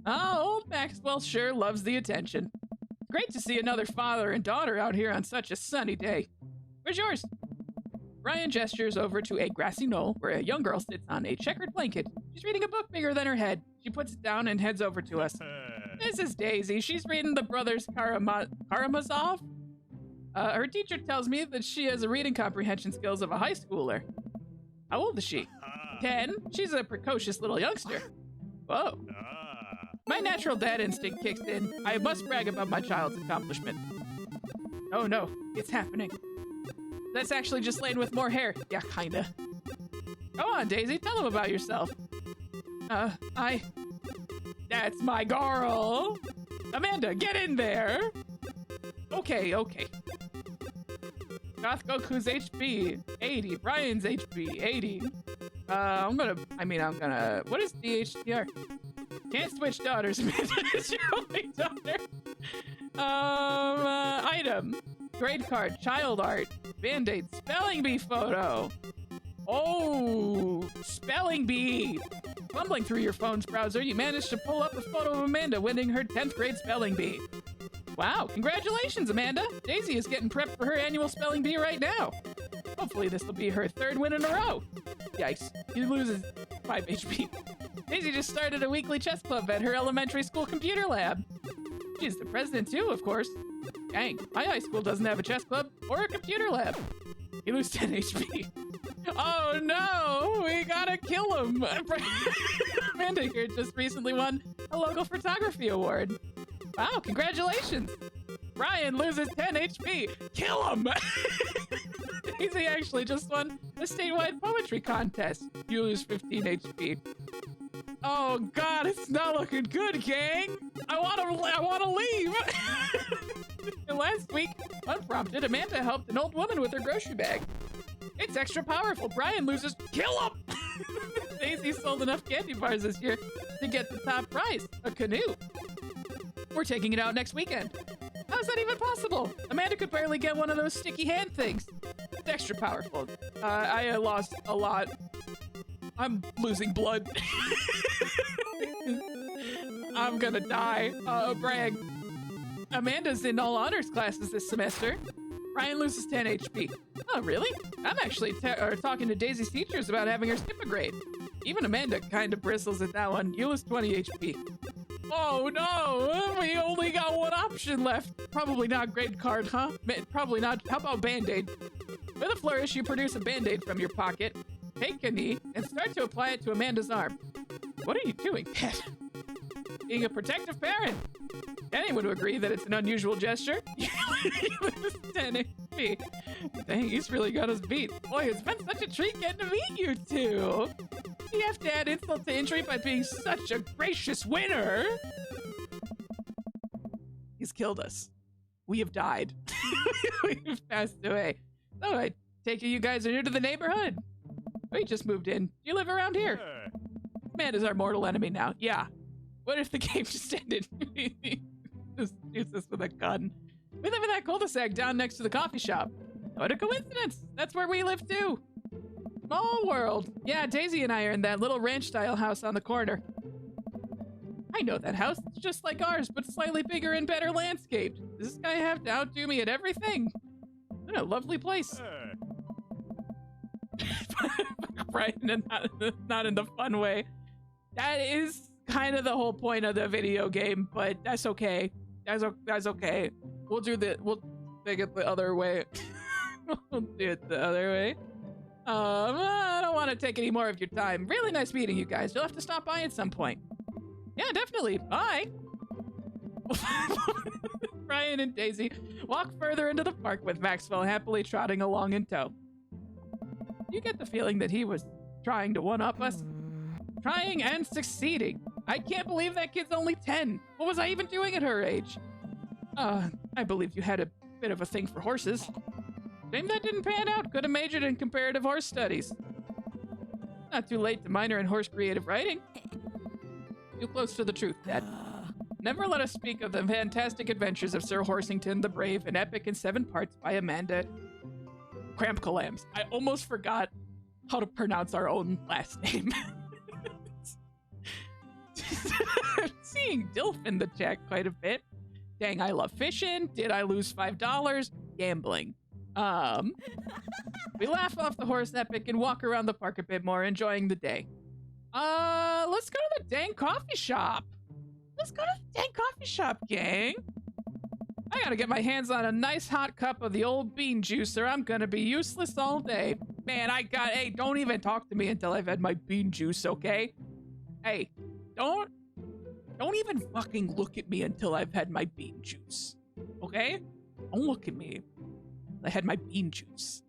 Oh, old Maxwell sure loves the attention. Great to see another father and daughter out here on such a sunny day. Where's yours? Brian gestures over to a grassy knoll where a young girl sits on a checkered blanket. She's reading a book bigger than her head. She puts it down and heads over to us. This is Daisy. She's reading the Brothers Karamazov. Her teacher tells me that she has the reading comprehension skills of a high schooler. How old is she? 10. She's a precocious little youngster. Whoa. My natural dad instinct kicks in. I must brag about my child's accomplishment. Oh no, it's happening. That's actually just Lane with more hair. Yeah, kinda. Go on, Daisy, tell him about yourself. That's my girl. Amanda, get in there. Okay. Goth Goku's HP, 80. Brian's HP, 80. I'm gonna, what is DHDR? Can't switch daughters, Amanda. It's your only daughter. Item. Grade card, child art, Band-Aid, spelling bee photo. Oh, spelling bee. Fumbling through your phone's browser, you managed to pull up a photo of Amanda winning her 10th grade spelling bee. Wow, congratulations, Amanda. Daisy is getting prepped for her annual spelling bee right now. Hopefully this will be her 3rd win in a row. Yikes, he loses 5 HP. Daisy just started a weekly chess club at her elementary school computer lab. She's the president too, of course. Dang, my high school doesn't have a chess club or a computer lab. He loses 10 HP. Oh no, we gotta kill him. Amanda here just recently won a local photography award. Wow, congratulations. Brian loses 10 HP. Kill him. Daisy actually just won a statewide poetry contest. You lose 15 HP. Oh God, it's not looking good, gang. I wanna leave. Last week, unprompted, Amanda helped an old woman with her grocery bag. It's extra powerful. Brian loses. Kill him! Daisy sold enough candy bars this year to get the top prize, a canoe. We're taking it out next weekend. How's that even possible? Amanda could barely get one of those sticky hand things. It's extra powerful. I lost a lot. I'm losing blood. I'm gonna die. Brag. Amanda's in all honors classes this semester. Brian loses 10 HP. Oh, really? I'm actually talking to Daisy's teachers about having her skip a grade. Even Amanda kind of bristles at that one. You lose 20 HP. Oh no, we only got one option left. Probably not grade card, huh? Probably not. How about Band-Aid? With a flourish, you produce a Band-Aid from your pocket, take a knee, and start to apply it to Amanda's arm. What are you doing, Pet? Being a protective parent. Anyone would agree that it's an unusual gesture. 10 HP. Dang, he's really got us beat. Boy, it's been such a treat getting to meet you two. You have to add insult to injury by being such a gracious winner. He's killed us. We have died. We've passed away. So I take it you guys are new to the neighborhood. We just moved in. Do you live around here? Man is our mortal enemy now. Yeah. What if the game just ended? Just use this with gun. We live in that cul-de-sac down next to the coffee shop. What a coincidence! That's where we live too. Small world. Yeah, Daisy and I are in that little ranch-style house on the corner. I know that house. It's just like ours, but slightly bigger and better landscaped. Does this guy have to outdo me at everything? What a lovely place. Right, and not in the fun way. That is kind of the whole point of the video game, but that's okay. That's okay. We'll take it the other way. We'll do it the other way. I don't want to take any more of your time. Really nice meeting you guys. You'll have to stop by at some point. Yeah, definitely. Bye. Brian and Daisy walk further into the park with Maxwell happily trotting along in tow. You get the feeling that he was trying to one-up us. Trying and succeeding. I can't believe that kid's only 10. What was I even doing at her age? I believe you had a bit of a thing for horses. Shame that didn't pan out. Could have majored in comparative horse studies. Not too late to minor in horse creative writing. Too close to the truth, Dad. Never let us speak of the fantastic adventures of Sir Horsington the Brave, an epic in 7 parts by Amanda Crampcolams. I almost forgot how to pronounce our own last name. I'm seeing Dilf in the chat quite a bit. Dang, I love fishing. Did I lose $5? Gambling. We laugh off the horse epic and walk around the park a bit more, enjoying the day. Let's go to the dang coffee shop. Let's go to the dang coffee shop, gang. I gotta get my hands on a nice hot cup of the old bean juice or I'm gonna be useless all day. Man, hey, don't even talk to me until I've had my bean juice, okay? Hey, don't even fucking look at me until I've had my bean juice, okay? Don't look at me. I had my bean juice.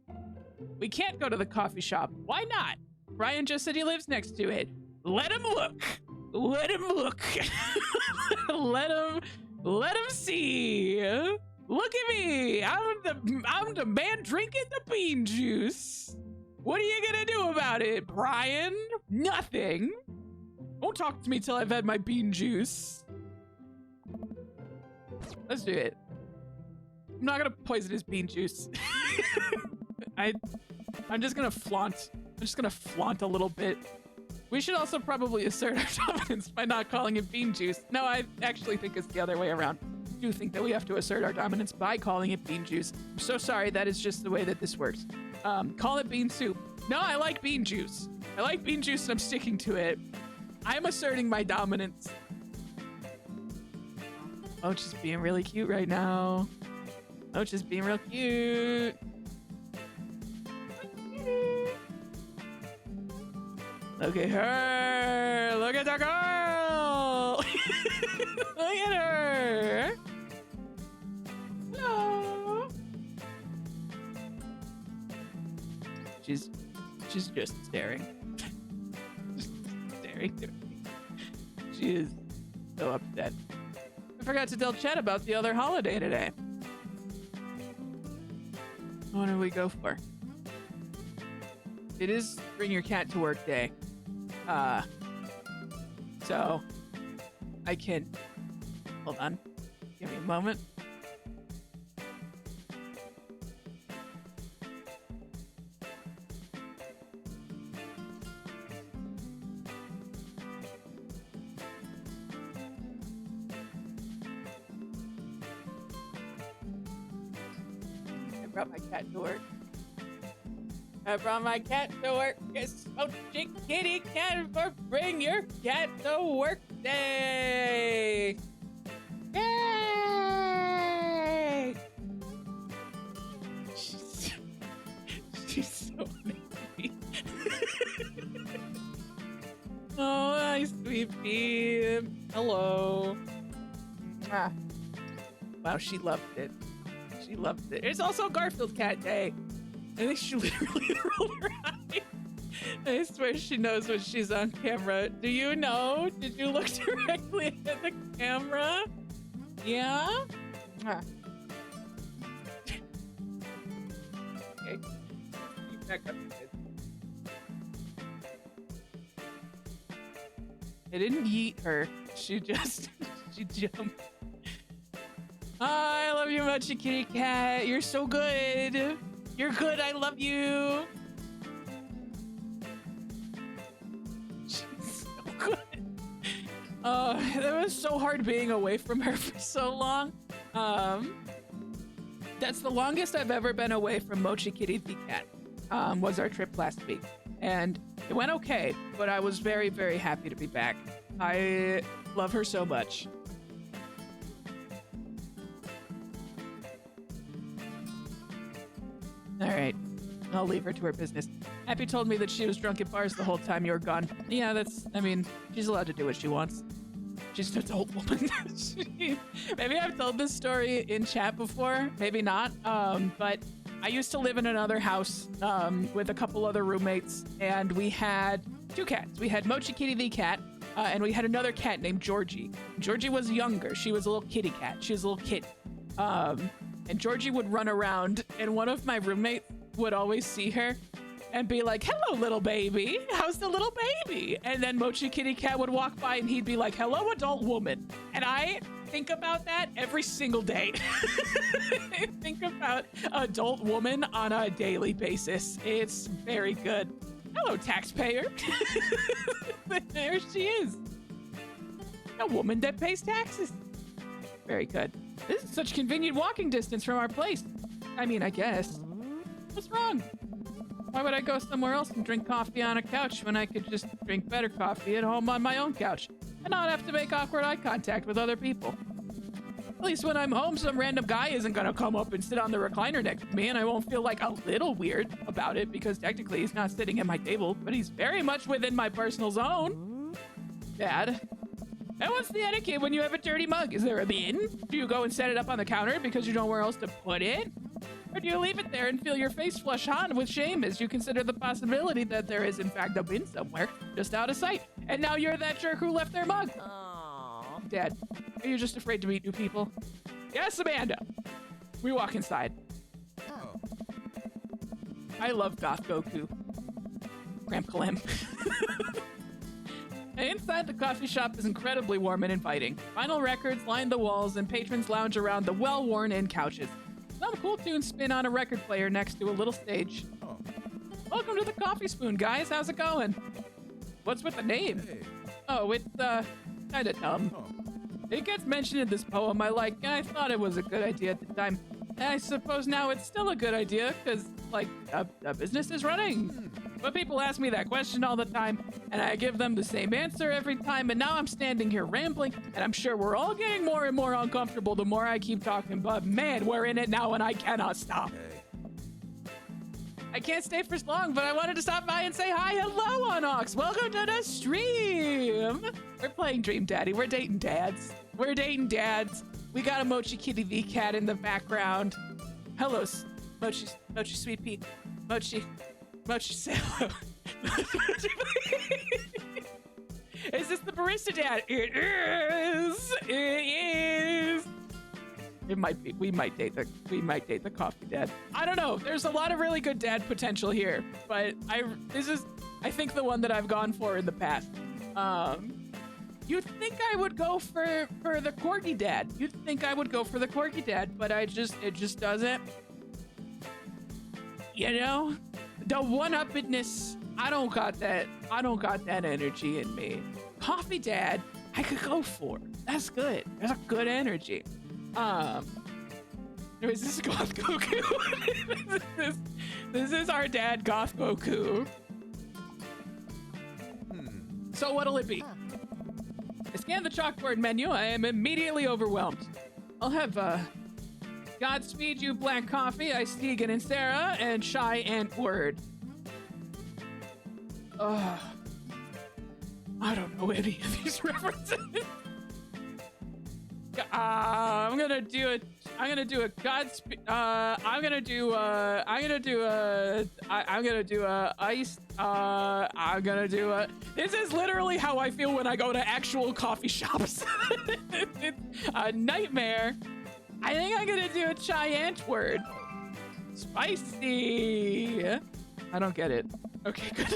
We can't go to the coffee shop. Why not? Brian just said he lives next to it. Let him look. Let him look. let him see. Look at me. I'm the man drinking the bean juice. What are you gonna do about it, Brian? Nothing. Don't talk to me till I've had my bean juice. Let's do it. I'm not gonna poison his bean juice. I'm just gonna flaunt. I'm just gonna flaunt a little bit. We should also probably assert our dominance by not calling it bean juice. No, I actually think it's the other way around. I do think that we have to assert our dominance by calling it bean juice. I'm so sorry, that is just the way that this works. Call it bean soup. No, I like bean juice. I like bean juice and I'm sticking to it. I'm asserting my dominance. Oh, just being really cute right now. Oh, just being real cute. Look at her. Look at the girl. Look at her. Hello. She's just staring. Just staring at me. She is so upset. I forgot to tell Chet about the other holiday today. What do we go for? It is bring your cat to work day. So I can hold on. Give me a moment. I brought my cat to work. I brought my cat to work. It's Smoking Kitty Cat for Bring Your Cat to Work Day. Yay! She's so nasty. Oh, hi, sweet pea. Hello. Mwah. Wow, she loved it. She loved it. It's also Garfield Cat Day. I think she literally rolled her eye. I swear she knows when she's on camera. Do you know? Did you look directly at the camera? Yeah? Ah. Okay. Back up, kids. I didn't yeet her. She just... she jumped. I love you, Mochi Kitty Cat. You're so good. You're good. I love you. She's so good. It was so hard being away from her for so long. That's the longest I've ever been away from Mochi Kitty the Cat. Was our trip last week. And it went okay, but I was very, very happy to be back. I love her so much. All right, I'll leave her to her business. Happy told me that she was drunk at bars the whole time you were gone. Yeah, I mean, she's allowed to do what she wants. She's an adult woman. Maybe I've told this story in chat before, maybe not. But I used to live in another house with a couple other roommates, and we had 2 cats. We had Mochi Kitty the cat, and we had another cat named Georgie. Georgie was younger. She was a little kitty cat. She was a little kitten. And Georgie would run around, and one of my roommates would always see her and be like, hello, little baby. How's the little baby? And then Mochi Kitty Cat would walk by and he'd be like, hello, adult woman. And I think about that every single day. I think about adult woman on a daily basis. It's very good. Hello, taxpayer. There she is. A woman that pays taxes. Very good. This is such convenient walking distance from our place. I mean, I guess. What's wrong? Why would I go somewhere else and drink coffee on a couch when I could just drink better coffee at home on my own couch and not have to make awkward eye contact with other people? At least when I'm home, some random guy isn't gonna come up and sit on the recliner next to me, and I won't feel like a little weird about it because technically he's not sitting at my table, but he's very much within my personal zone. Dad. And what's the etiquette when you have a dirty mug? Is there a bin? Do you go and set it up on the counter because you don't know where else to put it? Or do you leave it there and feel your face flush on with shame as you consider the possibility that there is in fact a bin somewhere just out of sight? And now you're that jerk who left their mug. Aww. Dad, are you just afraid to meet new people? Yes, Amanda. We walk inside. Oh. I love Goth Goku. Cramp Clam. And inside the coffee shop is incredibly warm and inviting. Vinyl records line the walls and patrons lounge around the well-worn-in couches. Some cool tunes spin on a record player next to a little stage. Oh. Welcome to the Coffee Spoon, guys. How's it going? What's with the name? Hey. Oh, it's, kinda dumb. Oh. It gets mentioned in this poem I thought it was a good idea at the time. And I suppose now it's still a good idea, because, a business is running. But people ask me that question all the time, and I give them the same answer every time, and now I'm standing here rambling, and I'm sure we're all getting more and more uncomfortable the more I keep talking, but man, we're in it now and I cannot stop. Hey. I can't stay for long, but I wanted to stop by and say hi. Hello, Onox. Welcome to the stream. We're playing Dream Daddy. We're dating dads. We're dating dads. We got a Mochi Kitty the cat in the background. Hello, Mochi Sweet Pea. Mochi, say hello. Is this the barista dad? It is. It is. It might be. We might date the coffee dad. I don't know. There's a lot of really good dad potential here, but this is, I think, the one that I've gone for in the past. You'd think I would go for the corgi dad. You'd think I would go for the corgi dad, but it just doesn't. You know, the one-uppedness. I don't got that energy in me. Coffee dad, I could go for. That's good. There's a good energy. Is this Goth Goku? this is our dad, Goth Goku. So what'll it be? I scan the chalkboard menu. I am immediately overwhelmed. I'll have Godspeed You Black Coffee, Iced Tegan and Sarah, and Shy and Word. I don't know any of these references. I'm gonna do a Godspeed. I'm gonna do a. This is literally how I feel when I go to actual coffee shops. It's a nightmare. I think I'm gonna do a Cheyenne word. Spicy. I don't get it. Okay, good.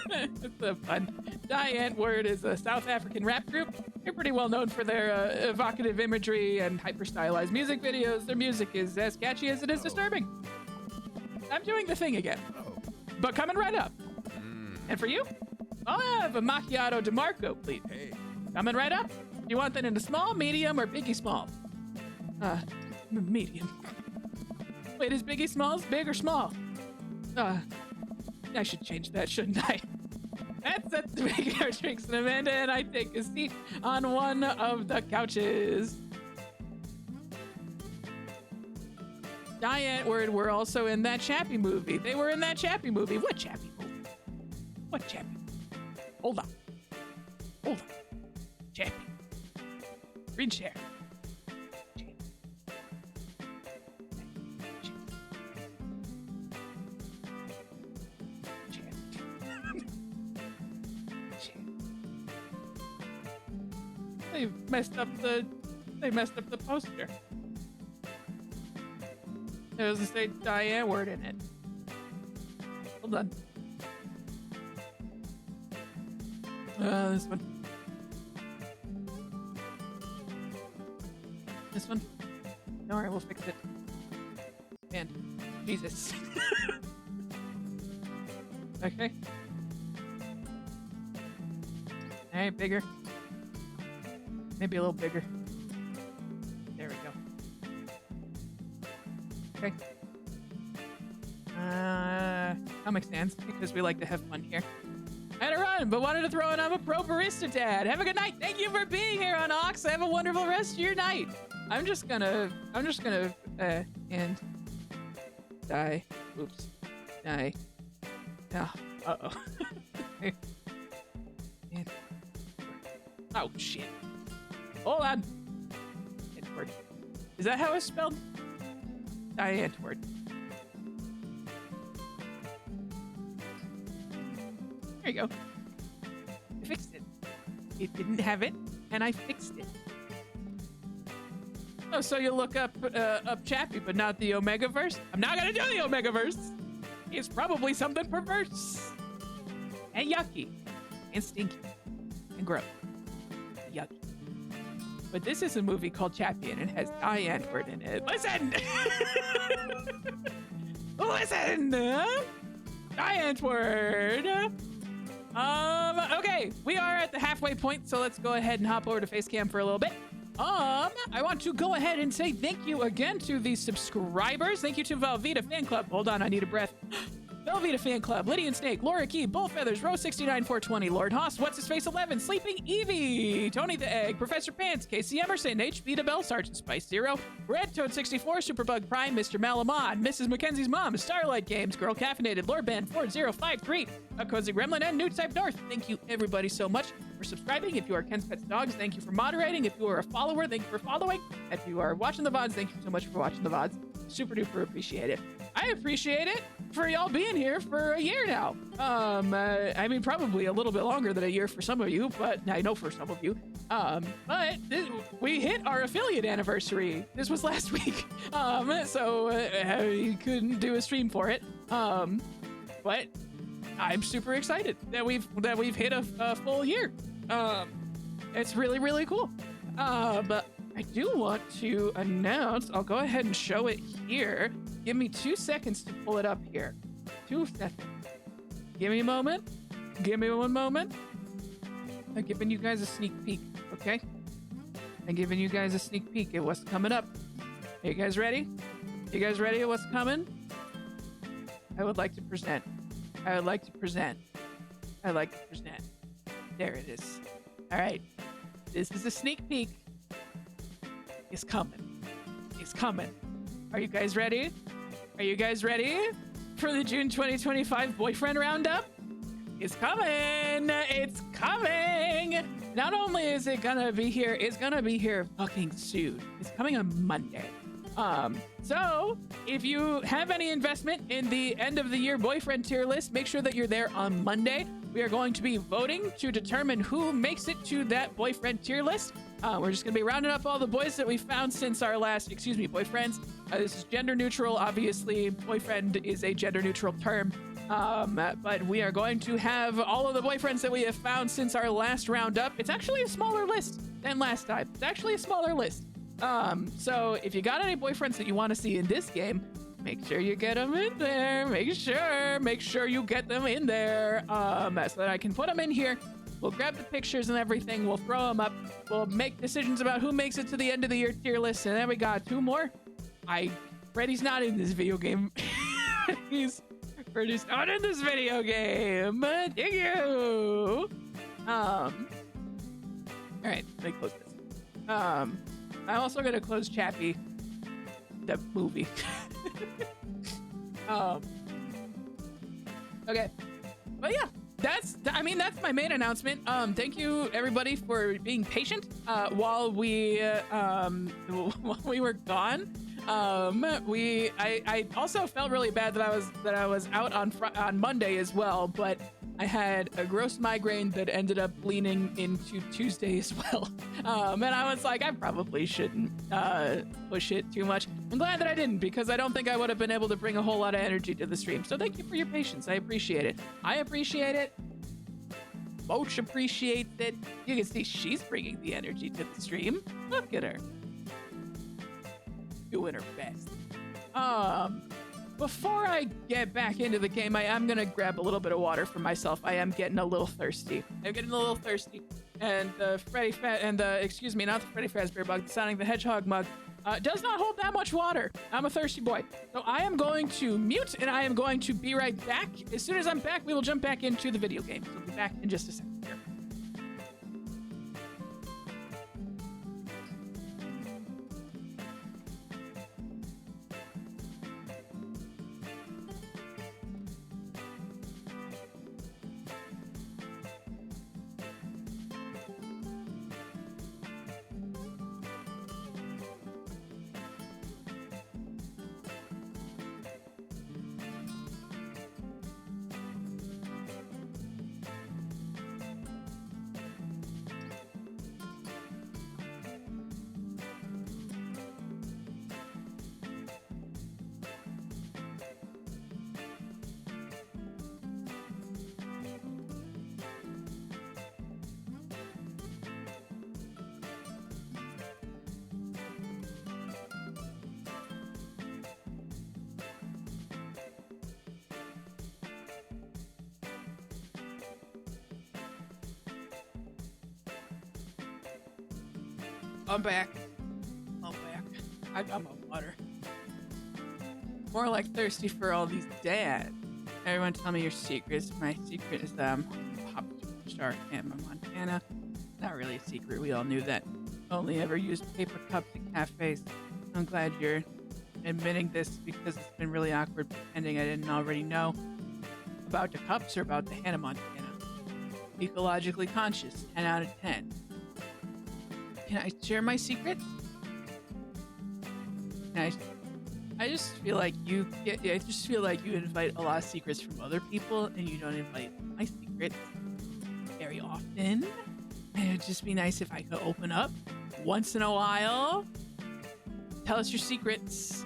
It's a fun. Giant Word is a South African rap group. They're pretty well known for their evocative imagery and hyper-stylized music videos. Their music is as catchy as it is disturbing. I'm doing the thing again, but coming right up. And for you, I'll have a macchiato DeMarco, please. Hey. Coming right up. You want that in a small, medium, or Biggie small? Medium. Wait, is Biggie Smalls big or small? I should change that, shouldn't I? That's the Big Our Drinks and Amanda and I take a seat on one of the couches. Diane Word were also in that Chappie movie. They were in that Chappie movie. What Chappie movie? What Chappie? Hold on. Chappie. Green chair. They messed up the poster. There was a say Diane word in it. Hold on. This one. This one. Don't worry, we'll fix it. Man, Jesus. Okay. Alright, bigger. Maybe a little bigger. There we go. Okay. Comic stands, because we like to have fun here. I had to run, but wanted to throw in I'm a pro barista dad. Have a good night. Thank you for being here on Ox. Have a wonderful rest of your night. I'm just gonna and die. Oops. Die. Oh, uh-oh. Oh, shit. Hold on. Antword. Is that how it's spelled? Antword. There you go. I fixed it. It didn't have it, and I fixed it. Oh, so you look up Chappie, but not the Omegaverse? I'm not gonna do the Omegaverse. It's probably something perverse. And yucky. And stinky. And gross. Yucky. But this is a movie called Chappie, and it has Diane Word in it. Listen! Listen! Diane Word! Okay, we are at the halfway point, so let's go ahead and hop over to Facecam for a little bit. I want to go ahead and say thank you again to the subscribers. Thank you to Velveeta Fan Club. Hold on, I need a breath. Velveeta Fan Club, Lydian Snake, Laura Key, Bullfeathers, Rose69420, Lord Haas, What's His Face 11, Sleeping Evie, Tony the Egg, Professor Pants, Casey Emerson, HB the Bell, Sergeant Spice Zero, Red Toad 64, Superbug Prime, Mr. Malamod, Mrs. Mackenzie's Mom, Starlight Games, Girl Caffeinated, Lord Band 4053, A Cozy Gremlin, and New Type North. Thank you everybody so much for subscribing. If you are Ken's Pets Dogs, thank you for moderating. If you are a follower, thank you for following. If you are watching the VODs, thank you so much for watching the VODs. Super duper appreciate it. I appreciate it for y'all being here for a year now. I mean, probably a little bit longer than a year for some of you, but I know for some of you. We hit our affiliate anniversary. This was last week. So I couldn't do a stream for it. But I'm super excited that we've hit a full year. It's really, really cool. But I do want to announce, I'll go ahead and show it here. Give me 2 seconds to pull it up here. 2 seconds. Give me a moment. Give me 1 moment. I'm giving you guys a sneak peek, okay? I'm giving you guys a sneak peek at what's coming up. Are you guys ready? You guys ready at what's coming? I would like to present. I would like to present. I like to present. There it is. All right. This is a sneak peek. It's coming. It's coming. Are you guys ready? Are you guys ready for the June 2025 boyfriend roundup? It's coming. It's coming. Not only is it gonna be here, it's gonna be here fucking soon. It's coming on Monday. So if you have any investment in the end of the year boyfriend tier list, make sure that you're there on Monday. We are going to be voting to determine who makes it to that boyfriend tier list. We're just gonna be rounding up all the boys that we found since our last, boyfriends. This is gender neutral. Obviously, boyfriend is a gender neutral term. But we are going to have all of the boyfriends that we have found since our last roundup. It's actually a smaller list than last time. It's actually a smaller list. So if you got any boyfriends that you want to see in this game, make sure you get them in there. Make sure you get them in there, so that I can put them in here. We'll grab the pictures and everything. We'll throw them up. We'll make decisions about who makes it to the end of the year tier list. And then we got 2 more. Freddy's not in this video game. Freddy's not in this video game. Thank you. All right, let me close this. I'm also gonna close Chappie, the movie. Okay, but yeah, that's my main announcement. Thank you everybody for being patient while we were gone. I also felt really bad that I was out on Monday as well, but I had a gross migraine that ended up leaning into Tuesday as well. And I was like, I probably shouldn't push it too much. I'm glad that I didn't, because I don't think I would have been able to bring a whole lot of energy to the stream. So thank you for your patience. I appreciate it. I appreciate it. Moch appreciates it. You can see she's bringing the energy to the stream. Look at her. Doing her best. Before I get back into the game, I am gonna grab a little bit of water for myself. I am getting a little thirsty. And the Freddy not the Freddy Fazbear mug, the Sonic the Hedgehog mug does not hold that much water. I'm a thirsty boy. So I am going to mute, and I am going to be right back. As soon as I'm back, we will jump back into the video game. So we'll be back in just a second here. I'm back. I got my water. More like thirsty for all these dads. Everyone tell me your secrets. My secret is Pop Star Emma Montana. Not really a secret. We all knew that. Only ever used paper cups at cafes. I'm glad you're admitting this, because it's been really awkward pretending I didn't already know. About the cups or about the Hannah Montana? Ecologically conscious. 10 out of 10. Can I share my secrets? I just feel like you invite a lot of secrets from other people, and you don't invite my secrets very often. And it'd just be nice if I could open up once in a while. Tell us your secrets.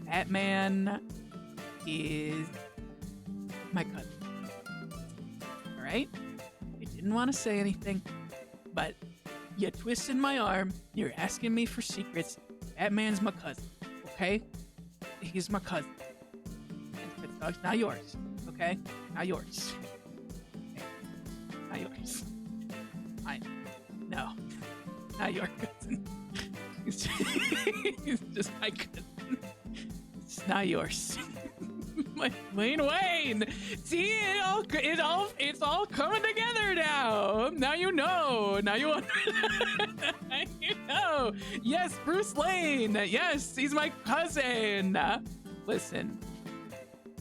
Batman is my cousin. All right? Didn't want to say anything, but you twisted my arm. You're asking me for secrets. Batman's my cousin, okay? He's my cousin. And dog's not yours, okay? Not yours. Okay. Not yours. No, not your cousin. He's just my cousin. It's not yours. Wayne. See, it's all coming together now. Now you know. Now you know. Yes, Bruce Lane. Yes, he's my cousin. Listen,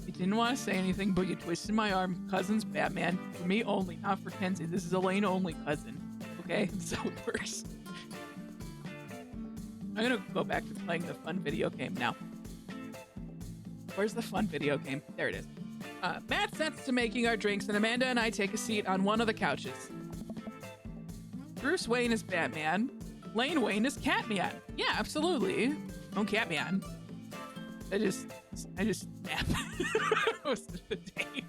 I didn't want to say anything, but you twisted my arm. Cousin's Batman. For me only, not for Kenzie. This is a Lane only cousin. Okay, so it works. I'm gonna go back to playing the fun video game now. Where's the fun video game? There it is. Matt sets to making our drinks, and Amanda and I take a seat on one of the couches. Bruce Wayne is Batman. Lane Wayne is Catman. Yeah, absolutely. I'm Catman. I just nap most of the day.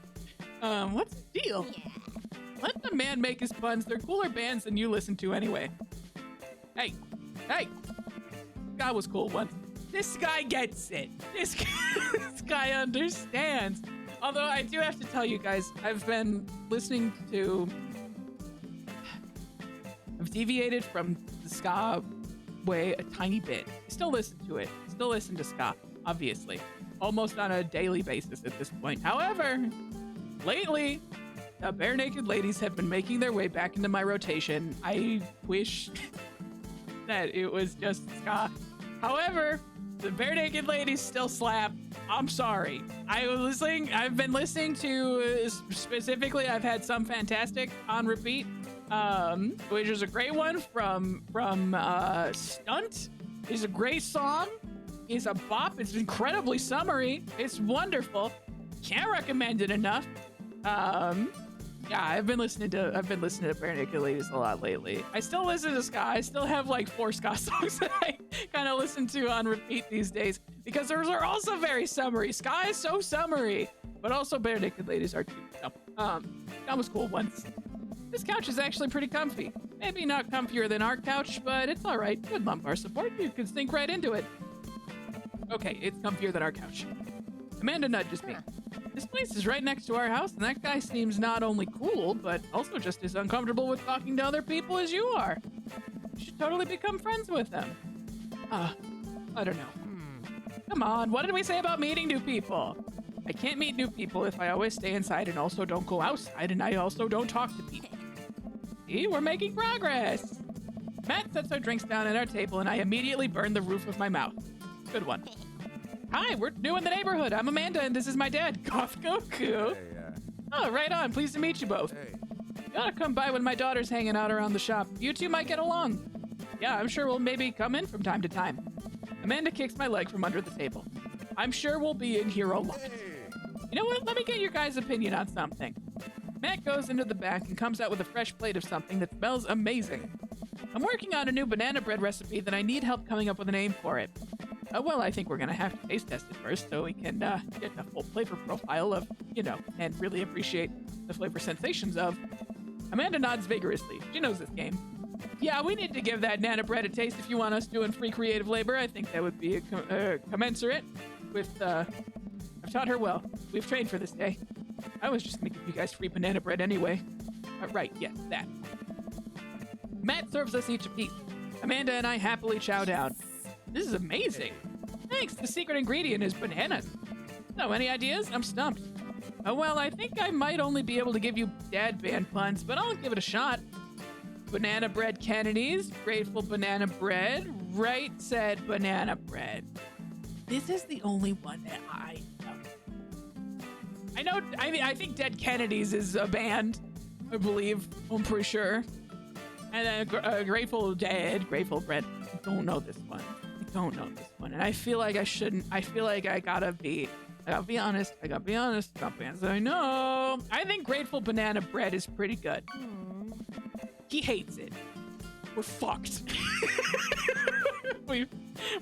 What's the deal? Let the man make his puns. They're cooler bands than you listen to anyway. Hey, hey. Guy was cool once. This guy gets it. This guy understands. Although I do have to tell you guys, I've been listening to... I've deviated from the ska way a tiny bit. I still listen to it. Still listen to ska, obviously. Almost on a daily basis at this point. However, lately, the Bare Naked Ladies have been making their way back into my rotation. I wish that it was just ska. However, the Bare Naked Ladies still slap. I'm sorry. I've been listening to, specifically, I've had Some Fantastic on repeat, which is a great one from Stunt. It's a great song. It's a bop. It's incredibly summery. It's wonderful. Can't recommend it enough. Yeah, I've been listening to Bare Naked Ladies a lot lately. I still listen to ska. I still have like 4 ska songs that I kind of listen to on repeat these days because those are also very summery. Ska is so summery, but also Bare Naked Ladies are too. So, that was cool once. This couch is actually pretty comfy. Maybe not comfier than our couch, but it's all right. Good lumbar support. You can sink right into it. Okay, it's comfier than our couch. Amanda nudges me. This place is right next to our house, and that guy seems not only cool, but also just as uncomfortable with talking to other people as you are. You should totally become friends with him. I don't know. Come on, what did we say about meeting new people? I can't meet new people if I always stay inside and also don't go outside, and I also don't talk to people. See, we're making progress. Matt sets our drinks down at our table, and I immediately burn the roof of my mouth. Good one. Hi, we're new in the neighborhood. I'm Amanda, and this is my dad, Goth Goku. Hey, oh, right on. Pleased to meet you both. Hey. You gotta come by when my daughter's hanging out around the shop. You two might get along. Yeah, I'm sure we'll maybe come in from time to time. Amanda kicks my leg from under the table. I'm sure we'll be in here a lot. Hey. You know what? Let me get your guys' opinion on something. Matt goes into the back and comes out with a fresh plate of something that smells amazing. I'm working on a new banana bread recipe that I need help coming up with a name for it. Well, I think we're going to have to taste test it first so we can get the full flavor profile of, and really appreciate the flavor sensations of. Amanda nods vigorously. She knows this game. Yeah, we need to give that nana bread a taste if you want us doing free creative labor. I think that would be commensurate with, I've taught her well. We've trained for this day. I was just going to give you guys free banana bread anyway. Right, yes, that. Matt serves us each a piece. Amanda and I happily chow down. This is amazing. Thanks, the secret ingredient is bananas. So, any ideas? I'm stumped. Oh, well, I think I might only be able to give you dad band puns, but I'll give it a shot. Banana bread Kennedys, grateful banana bread, right said banana bread. This is the only one that I know. I think Dead Kennedys is a band, I believe. I'm pretty sure. And then Grateful Dead, Grateful Bread. I don't know this one. And I feel like I shouldn't. I feel like I gotta be honest. Stop answering. I know. I think Grateful Banana Bread is pretty good. He hates it. We're fucked.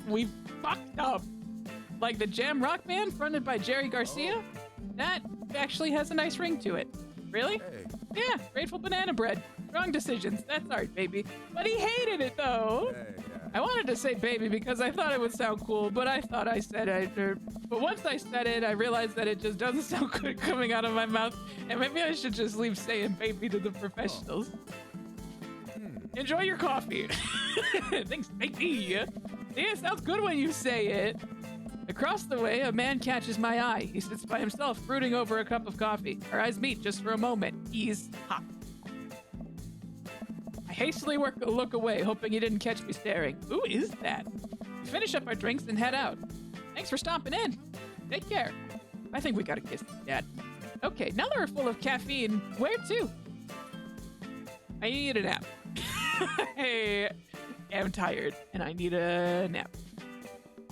we fucked up. Like the jam rock band fronted by Jerry Garcia? That actually has a nice ring to it. Really? Hey. Yeah, Grateful Banana Bread. Strong decisions. That's art, baby. But he hated it, though. Hey, yeah. I wanted to say baby because I thought it would sound cool, but I thought I said it. But once I said it, I realized that it just doesn't sound good coming out of my mouth, and maybe I should just leave saying baby to the professionals. Enjoy your coffee. Thanks, baby. Yeah, it sounds good when you say it. Across the way, a man catches my eye. He sits by himself, brooding over a cup of coffee. Our eyes meet just for a moment. He's hot. I hastily look away, hoping he didn't catch me staring. Who is that? We finish up our drinks and head out. Thanks for stopping in. Take care. I think we gotta kiss Dad. Okay, now that we're full of caffeine, where to? I need a nap. Hey, I'm tired, and I need a nap.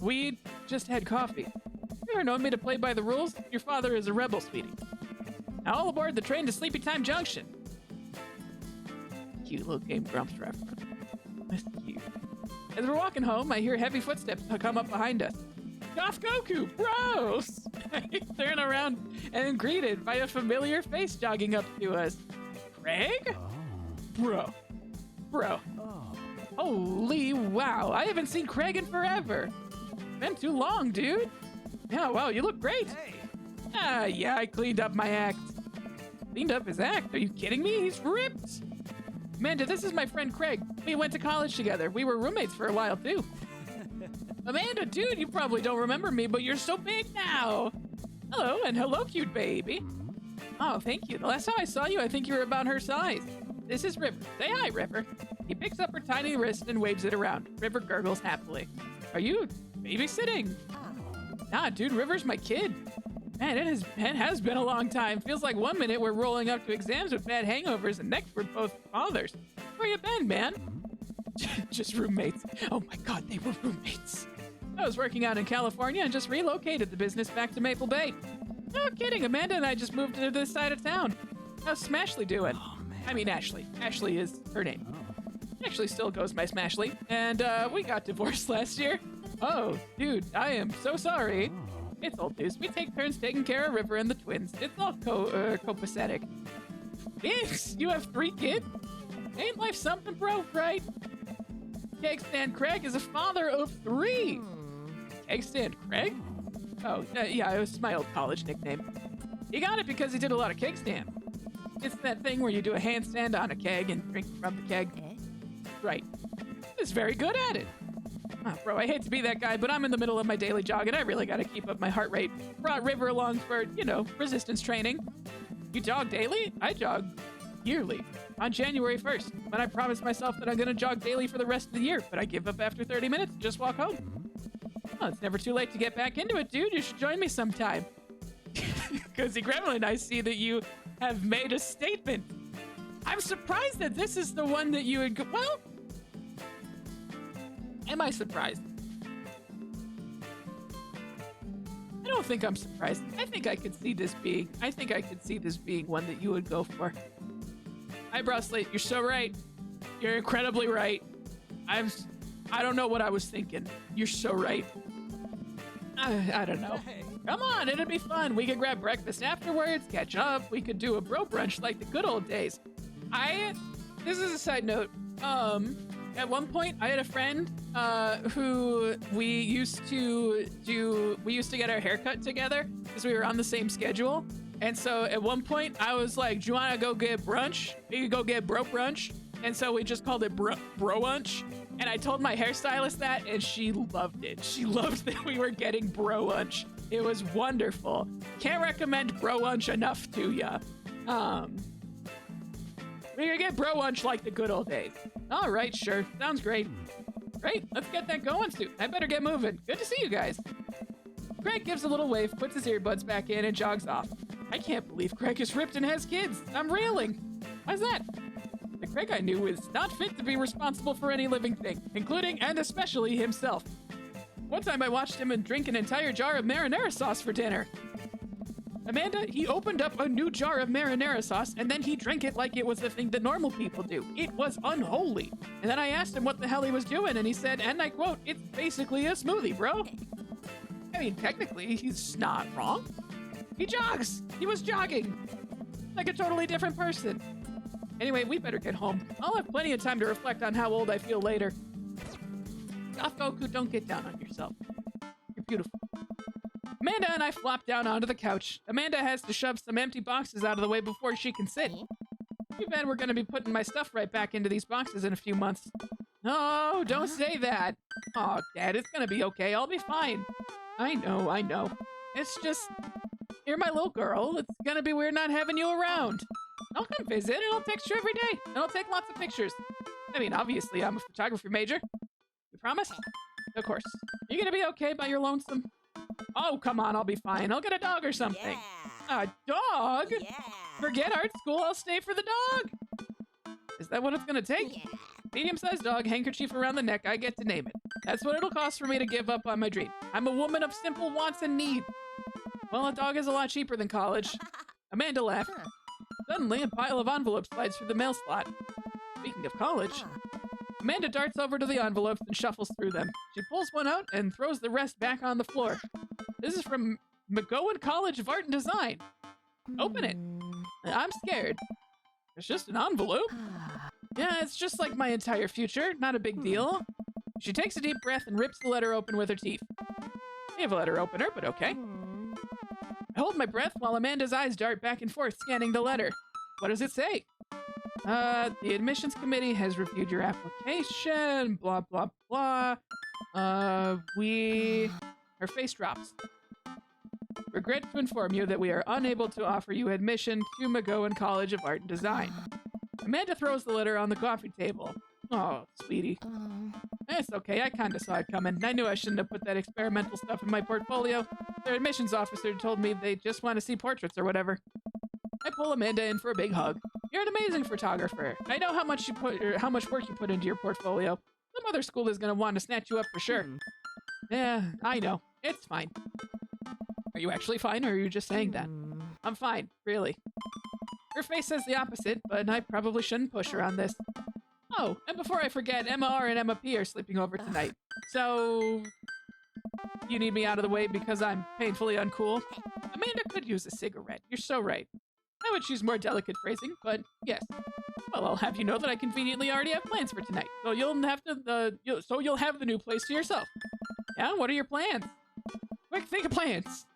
We just had coffee. You ever known me to play by the rules? Your father is a rebel, sweetie. Now all aboard the train to Sleepy Time Junction. Cute little Game Grumps reference. That's cute. As we're walking home, I hear heavy footsteps come up behind us. Goth Goku, bros! I turn around and am greeted by a familiar face jogging up to us. Craig? Bro. Holy wow, I haven't seen Craig in forever. Been too long, dude. Yeah, wow, you look great. Yeah, I cleaned up my act. Cleaned up his act? Are you kidding me? He's ripped. Amanda, this is my friend Craig. We went to college together. We were roommates for a while, too. Amanda, dude, you probably don't remember me, but you're so big now. Hello, and hello, cute baby. Oh, thank you. The last time I saw you, I think you were about her size. This is River. Say hi, River. He picks up her tiny wrist and waves it around. River gurgles happily. Are you babysitting? Nah, dude, River's my kid. Man, it has been a long time. Feels like 1 minute we're rolling up to exams with bad hangovers, and next we're both fathers. Where you been, man? Just roommates. Oh my god, they were roommates. I was working out in California and just relocated the business back to Maple Bay. No kidding, Amanda and I just moved to this side of town. How's Smashley doing? Oh, man. I mean, Ashley. Ashley is her name. Ashley still goes by Smashley, and we got divorced last year. Oh, dude, I am so sorry. It's old news. We take turns taking care of River and the twins. It's all copacetic. Yes, you have 3 kids? Ain't life something, bro, right? Keg Stand Craig is a father of 3. Keg Stand Craig? Oh, yeah, it was my old college nickname. He got it because he did a lot of keg stand. It's that thing where you do a handstand on a keg and drink from the keg. Right. He's very good at it. Oh, bro, I hate to be that guy, but I'm in the middle of my daily jog and I really gotta keep up my heart rate. Brought River along for, resistance training. You jog daily? I jog yearly. On January 1st, when I promised myself that I'm gonna jog daily for the rest of the year, but I give up after 30 minutes and just walk home. Oh, it's never too late to get back into it, dude. You should join me sometime. Cozy Gremlin, I see that you have made a statement. I'm surprised that this is the one that you would go. Well, am I surprised? I don't think I'm surprised. I think I could see this being one that you would go for. Eyebrow Slate, you're so right. You're incredibly right. I don't know what I was thinking. You're so right. I don't know. Come on, it'd be fun. We could grab breakfast afterwards, catch up. We could do a bro brunch like the good old days. This is a side note. At one point, I had a friend who we used to get our haircut together because we were on the same schedule. And so at one point, I was like, do you want to go get brunch? We could go get bro brunch. And so we just called it bro-unch. And I told my hairstylist that, and she loved it. She loved that we were getting bro-unch. It was wonderful. Can't recommend bro-unch enough to ya. We could get bro-unch like the good old days. All right, sure. Sounds great. Great, let's get that going soon. I better get moving. Good to see you guys. Craig gives a little wave, puts his earbuds back in, and jogs off. I can't believe Craig is ripped and has kids. I'm reeling. Why's that? The Craig I knew is not fit to be responsible for any living thing, including and especially himself. One time I watched him drink an entire jar of marinara sauce for dinner. Amanda, he opened up a new jar of marinara sauce and then he drank it like it was the thing that normal people do. It was unholy. And then I asked him what the hell he was doing and he said, and I quote, "It's basically a smoothie, bro." I mean, technically, he's not wrong. He jogs. He was jogging. Like a totally different person. Anyway, we better get home. I'll have plenty of time to reflect on how old I feel later. Goth Goku, don't get down on yourself. You're beautiful. Amanda and I flop down onto the couch. Amanda has to shove some empty boxes out of the way before she can sit. Too bad we're gonna be putting my stuff right back into these boxes in a few months. No, don't say that. Oh, Dad, it's gonna be okay. I'll be fine. I know. It's just, you're my little girl. It's gonna be weird not having you around. I'll come visit and I'll text you every day. And I'll take lots of pictures. I mean, obviously, I'm a photography major. You promise? Of course. You gonna be okay by your lonesome? Oh, come on, I'll be fine. I'll get a dog or something. Yeah. A dog? Yeah. Forget art school, I'll stay for the dog. Is that what it's gonna take? Yeah. Medium-sized dog, handkerchief around the neck, I get to name it. That's what it'll cost for me to give up on my dream. I'm a woman of simple wants and need. Well, a dog is a lot cheaper than college. Amanda laughed. Suddenly, a pile of envelopes slides through the mail slot. Speaking of college, Amanda darts over to the envelopes and shuffles through them. She pulls one out and throws the rest back on the floor. This is from McGowan College of Art and Design. Open it. I'm scared. It's just an envelope. Yeah, it's just like my entire future. Not a big deal. She takes a deep breath and rips the letter open with her teeth. I have a letter opener, but okay. I hold my breath while Amanda's eyes dart back and forth, scanning the letter. What does it say? The admissions committee has reviewed your application, blah, blah, blah. Her face drops. Regret to inform you that we are unable to offer you admission to McGowan College of Art and Design. Amanda throws the letter on the coffee table. Oh, sweetie. It's okay, I kinda saw it coming. I knew I shouldn't have put that experimental stuff in my portfolio. Their admissions officer told me they just want to see portraits or whatever. I pull Amanda in for a big hug. You're an amazing photographer. I know how much work you put into your portfolio. Some other school is gonna want to snatch you up for sure. Yeah, I know. It's fine. Are you actually fine, or are you just saying that? I'm fine, really. Her face says the opposite, but I probably shouldn't push her on this. Oh, and before I forget, Emma R and Emma P are sleeping over tonight. So, you need me out of the way because I'm painfully uncool? Amanda could use a cigarette. You're so right. I would choose more delicate phrasing, but yes. Well, I'll have you know that I conveniently already have plans for tonight, so you'll have the new place to yourself. Yeah, what are your plans? Quick, think of plans.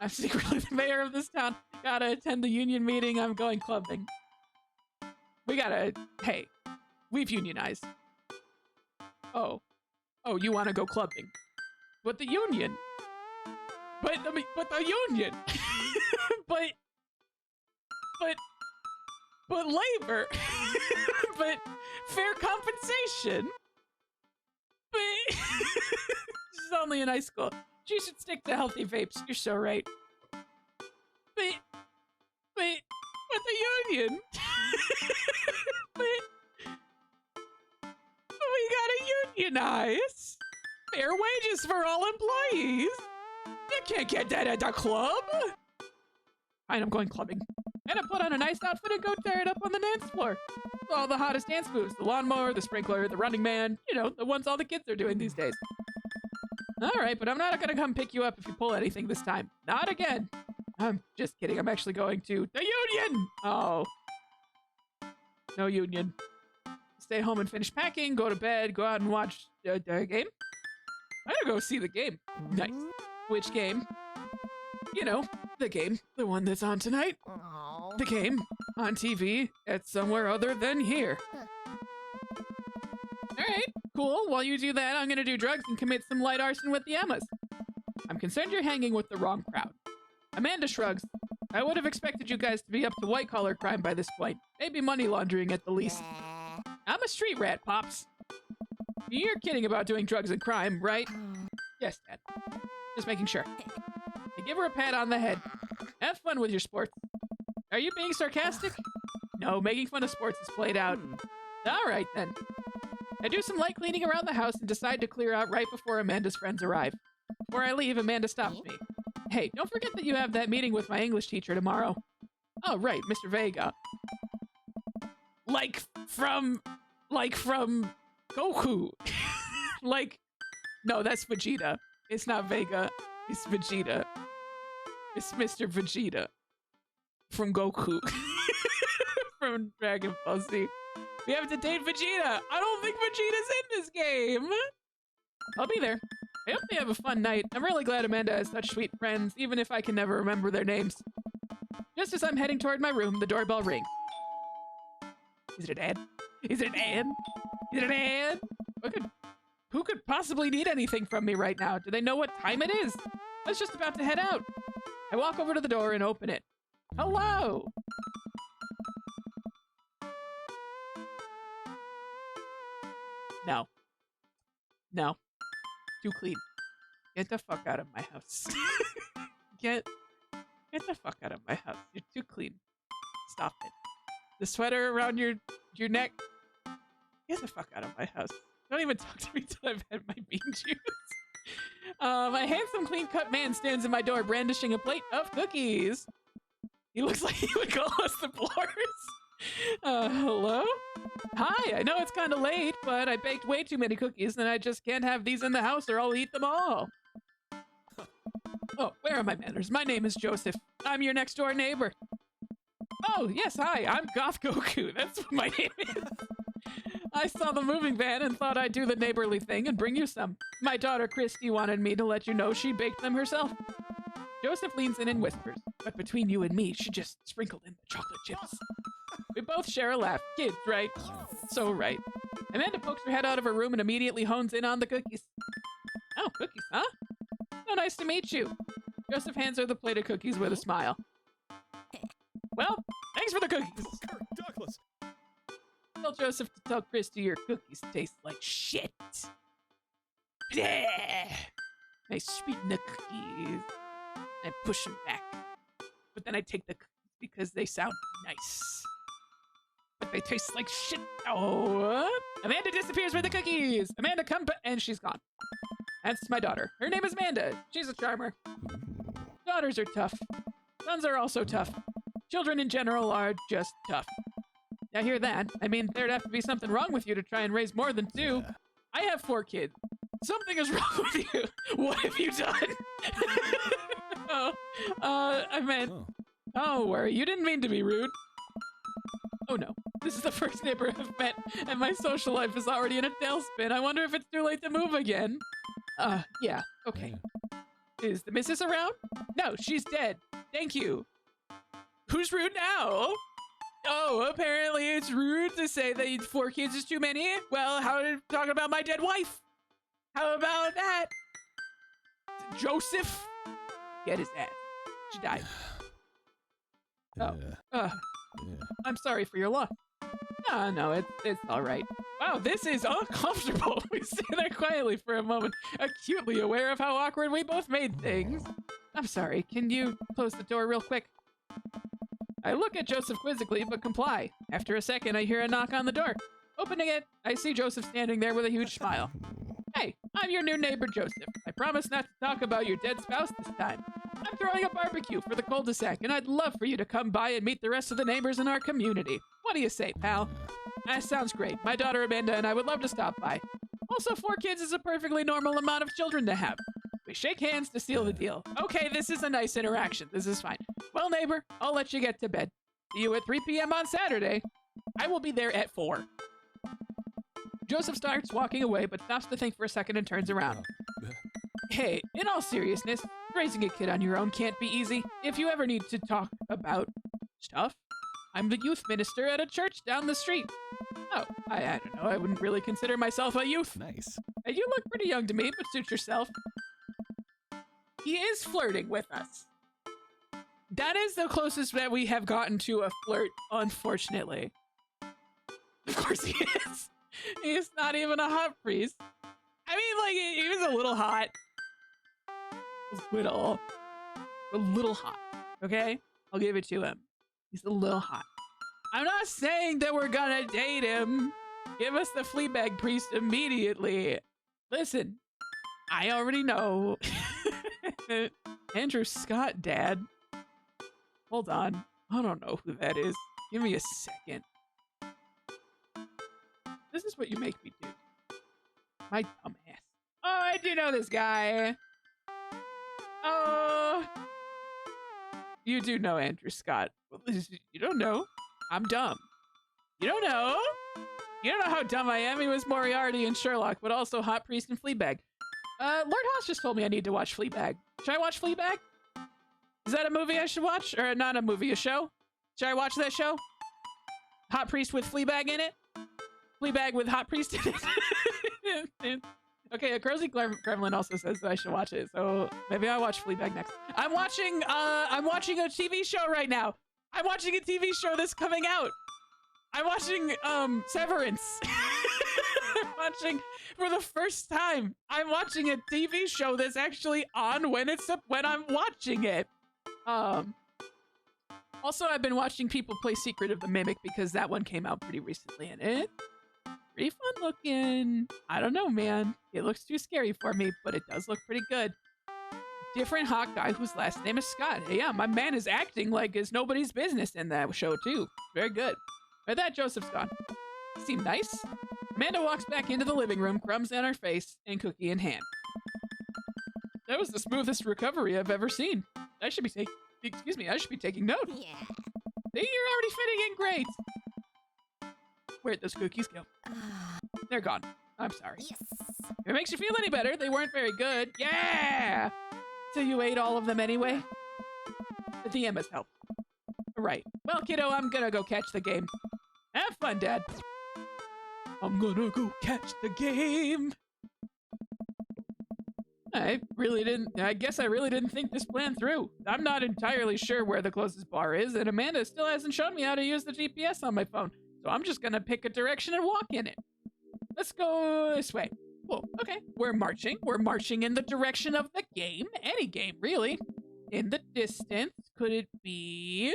I'm secretly the mayor of this town. Gotta attend the union meeting. I'm going clubbing. Hey, we've unionized. Oh, you want to go clubbing? But the union. But the union. but labor. But fair compensation. But she's only in high school. She should stick to healthy vapes. You're so right. But the union. but we gotta unionize. Fair wages for all employees. You can't get that at the club. Fine, I'm going clubbing. And I put on a nice outfit and go tear it up on the dance floor. All the hottest dance moves. The lawnmower, the sprinkler, the running man. You know, the ones all the kids are doing these days. Alright, but I'm not gonna come pick you up if you pull anything this time. Not again. I'm just kidding. I'm actually going to the union! Oh. No union. Stay home and finish packing, go to bed, go out and watch the game. I'm gonna go see the game. Nice. Which game? You know, the game. The one that's on tonight. The game. On TV. At somewhere other than here. Alright, cool. While you do that, I'm gonna do drugs and commit some light arson with the Emmas. I'm concerned you're hanging with the wrong crowd. Amanda shrugs. I would have expected you guys to be up to white-collar crime by this point. Maybe money laundering at the least. I'm a street rat, Pops. You're kidding about doing drugs and crime, right? Yes, Dad. Just making sure. I give her a pat on the head. Have fun with your sports. Are you being sarcastic? No, making fun of sports is played out. Alright, then. I do some light cleaning around the house and decide to clear out right before Amanda's friends arrive. Before I leave, Amanda stops me. Hey, don't forget that you have that meeting with my English teacher tomorrow. Oh, right, Mr. Vega. Like from Goku. No, that's Vegeta. It's not Vega. It's Vegeta. It's Mr. Vegeta. From Goku. From Dragon Ball Z. We have to date Vegeta. I don't think Vegeta's in this game. I'll be there. I hope they have a fun night. I'm really glad Amanda has such sweet friends, even if I can never remember their names. Just as I'm heading toward my room, the doorbell rings. Is it Dad? Is it Dad? Is it Dad? Who could possibly need anything from me right now? Do they know what time it is? I was just about to head out. I walk over to the door and open it. Hello! No. No. Too clean. Get the fuck out of my house. Get the fuck out of my house. You're too clean. Stop it. The sweater around your neck. Get the fuck out of my house. Don't even talk to me till I've had my bean juice. A handsome, clean-cut man stands in my door brandishing a plate of cookies. He looks like he would call us the Blurs. Hello? Hi, I know it's kind of late, but I baked way too many cookies and I just can't have these in the house or I'll eat them all. Oh, where are my manners? My name is Joseph. I'm your next door neighbor. Oh, yes, hi, I'm Goth Goku. That's what my name is. I saw the moving van and thought I'd do the neighborly thing and bring you some. My daughter Christy wanted me to let you know she baked them herself. Joseph leans in and whispers, but between you and me, she just sprinkled in the chocolate chips. We both share a laugh. Kids, right? So right. Amanda pokes her head out of her room and immediately hones in on the cookies. Oh, cookies, huh? So nice to meet you. Joseph hands her the plate of cookies with a smile. Well, thanks for the cookies. Douglas. Tell Joseph to tell Christy your cookies taste like shit. Bleh. I sweeten the cookies. I push them back. But then I take the cookies because they sound nice. But they taste like shit. Oh, Amanda disappears with the cookies. Amanda, come, and she's gone. That's my daughter. Her name is Amanda. She's a charmer. Daughters are tough. Sons are also tough. Children in general are just tough. I hear that. I mean, there'd have to be something wrong with you to try and raise more than 2. Yeah. I have 4 kids. Something is wrong with you. What have you done? I meant... Oh, worry. You didn't mean to be rude. Oh, no. This is the first neighbor I've met, and my social life is already in a tailspin. I wonder if it's too late to move again. Yeah. Okay. Is the missus around? No, she's dead. Thank you. Who's rude now? Oh, apparently it's rude to say that 4 kids is too many. Well, how are you talking about my dead wife? How about that? Joseph? Get his ass. She died. Oh. I'm sorry for your loss. No, it's all right. Wow, this is uncomfortable. We sit there quietly for a moment, acutely aware of how awkward we both made things. I'm sorry, can you close the door real quick? I look at Joseph quizzically, but comply. After a second, I hear a knock on the door. Opening it, I see Joseph standing there with a huge smile. Hey, I'm your new neighbor, Joseph. I promise not to talk about your dead spouse this time. I'm throwing a barbecue for the cul-de-sac, and I'd love for you to come by and meet the rest of the neighbors in our community. What do you say, pal? That sounds great. My daughter Amanda and I would love to stop by. Also, 4 kids is a perfectly normal amount of children to have. We shake hands to seal the deal. Okay, this is a nice interaction. This is fine. Well, neighbor, I'll let you get to bed. See you at 3 p.m. on Saturday. I will be there at 4. Joseph starts walking away, but stops to think for a second and turns around. Hey, in all seriousness, raising a kid on your own can't be easy. If you ever need to talk about stuff, I'm the youth minister at a church down the street. Oh, I don't know. I wouldn't really consider myself a youth. Nice. You look pretty young to me, but suit yourself. He is flirting with us. That is the closest that we have gotten to a flirt, unfortunately. Of course he is. He's not even a hot priest. I mean, like, he was a little hot. A little hot, okay? I'll give it to him. He's a little hot. I'm not saying that we're gonna date him. Give us the Fleabag priest immediately. Listen, I already know. Andrew Scott, Dad. Hold on. I don't know who that is. Give me a second. This is what you make me do. My dumb ass. Oh, I do know this guy. Oh. You do know Andrew Scott. You don't know. I'm dumb. You don't know. You don't know how dumb I am. He was Moriarty in Sherlock, but also Hot Priest and Fleabag. Lord Haas just told me I need to watch Fleabag. Should I watch Fleabag? Is that a movie I should watch? Or not a movie, a show? Should I watch that show? Hot Priest with Fleabag in it? Fleabag with Hot Priest in it? Okay, a Crazy Gremlin also says that I should watch it, so maybe I'll watch Fleabag next. I'm watching a TV show right now. I'm watching a TV show that's coming out. I'm watching Severance. I'm watching for the first time. I'm watching a TV show that's actually on when I'm watching it. Also, I've been watching people play Secret of the Mimic because that one came out pretty recently, and it's pretty fun looking. I don't know, man. It looks too scary for me, but it does look pretty good. Different hot guy whose last name is Scott. Hey, yeah, my man is acting like it's nobody's business in that show, too. Very good. With that, Joseph's gone. Seem nice? Amanda walks back into the living room, crumbs on her face, and cookie in hand. That was the smoothest recovery I've ever seen. I should be taking note. Yeah. See, you're already fitting in great. Where'd those cookies go? They're gone. I'm sorry. Yes. If it makes you feel any better, they weren't very good. Yeah! So you ate all of them anyway? The DM has helped. Right. Well, kiddo, I'm gonna go catch the game. Have fun, Dad. I'm gonna go catch the game. I guess I really didn't think this plan through. I'm not entirely sure where the closest bar is, and Amanda still hasn't shown me how to use the GPS on my phone. So I'm just gonna pick a direction and walk in it. Let's go this way. Whoa, okay. We're marching. We're marching in the direction of the game. Any game, really. In the distance, could it be...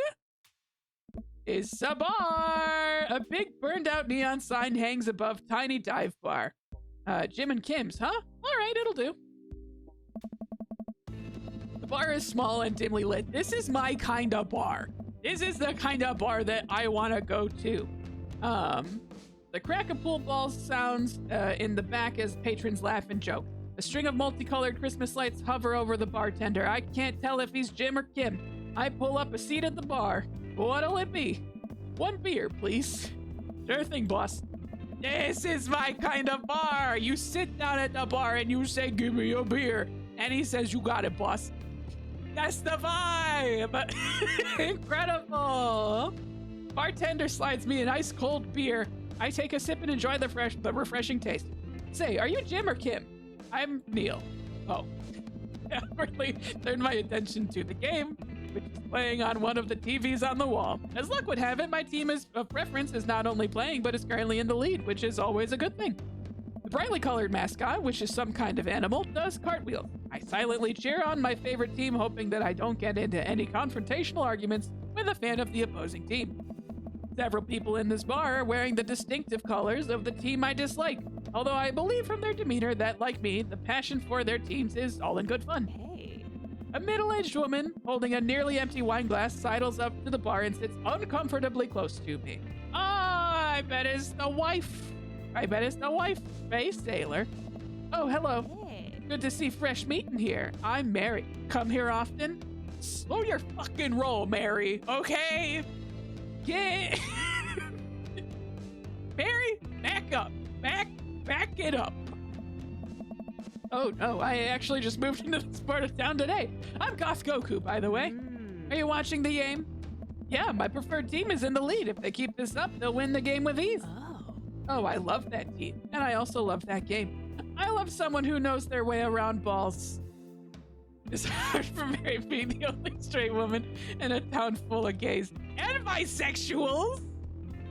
It's a bar! A big burned-out neon sign hangs above tiny dive bar. Jim and Kim's, huh? All right, it'll do. The bar is small and dimly lit. This is my kind of bar. This is the kind of bar that I want to go to. The crack of pool balls sounds in the back as patrons laugh and joke. A string of multicolored Christmas lights hover over the bartender. I can't tell if he's Jim or Kim. I pull up a seat at the bar. What'll it be? One beer, please. Sure thing, boss. This is my kind of bar. You sit down at the bar and you say, give me a beer. And he says, you got it, boss. That's the vibe. Incredible. Bartender slides me an ice cold beer. I take a sip and enjoy the refreshing taste. Say, are you Jim or Kim? I'm Neil. Oh. I quickly turned my attention to the game, which is playing on one of the TVs on the wall. As luck would have it, my team of preference is not only playing, but is currently in the lead, which is always a good thing. The brightly colored mascot, which is some kind of animal, does cartwheels. I silently cheer on my favorite team, hoping that I don't get into any confrontational arguments with a fan of the opposing team. Several people in this bar are wearing the distinctive colors of the team I dislike, although I believe from their demeanor that, like me, the passion for their teams is all in good fun. Hey. A middle-aged woman holding a nearly empty wine glass sidles up to the bar and sits uncomfortably close to me. Ah, I bet it's the wife. Hey, sailor. Oh, hello. Hey. Good to see fresh meat in here. I'm Mary. Come here often? Slow your fucking roll, Mary, okay? Yeah. Mary, back up. Back it up. Oh no, I actually just moved into this part of town today. I'm Goth Goku, by the way. Are you watching the game? Yeah, my preferred team is in the lead. If they keep this up, they'll win the game with ease. Oh, I love that team. And I also love that game. I love someone who knows their way around balls. It's hard for Mary being the only straight woman in a town full of gays and bisexuals.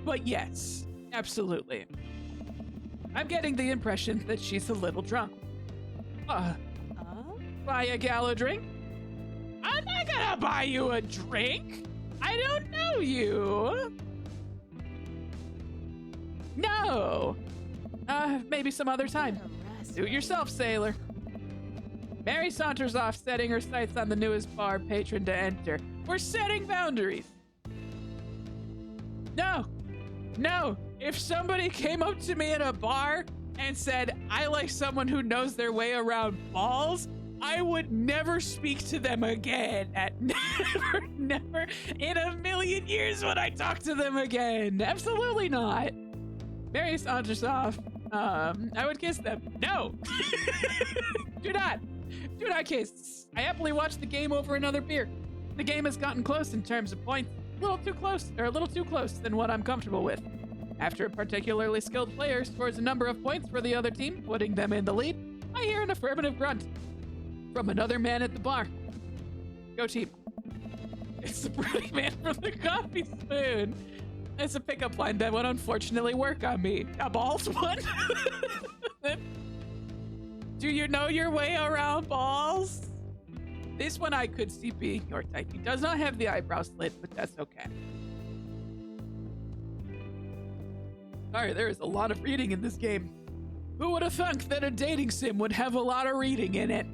But yes, absolutely. I'm getting the impression that she's a little drunk. Buy a gal a drink? I'm not gonna buy you a drink. I don't know you. No. Maybe some other time. Suit yourself, sailor. Mary saunters off, setting her sights on the newest bar patron to enter. We're setting boundaries. No. If somebody came up to me in a bar and said, I like someone who knows their way around balls, I would never speak to them again. Never in a million years would I talk to them again. Absolutely not. Mary saunters off. I would kiss them. No. Do not kiss. I happily watched the game over another beer. The game has gotten close in terms of points. A little too close than what I'm comfortable with. After a particularly skilled player scores a number of points for the other team, putting them in the lead, I hear an affirmative grunt from another man at the bar. Go team. It's the pretty man from the coffee spoon. It's a pickup line that would unfortunately work on me. A balls one? Do you know your way around balls? This one I could see being your type. He does not have the eyebrow slit, but that's okay. Sorry, there is a lot of reading in this game. Who would have thunk that a dating sim would have a lot of reading in it?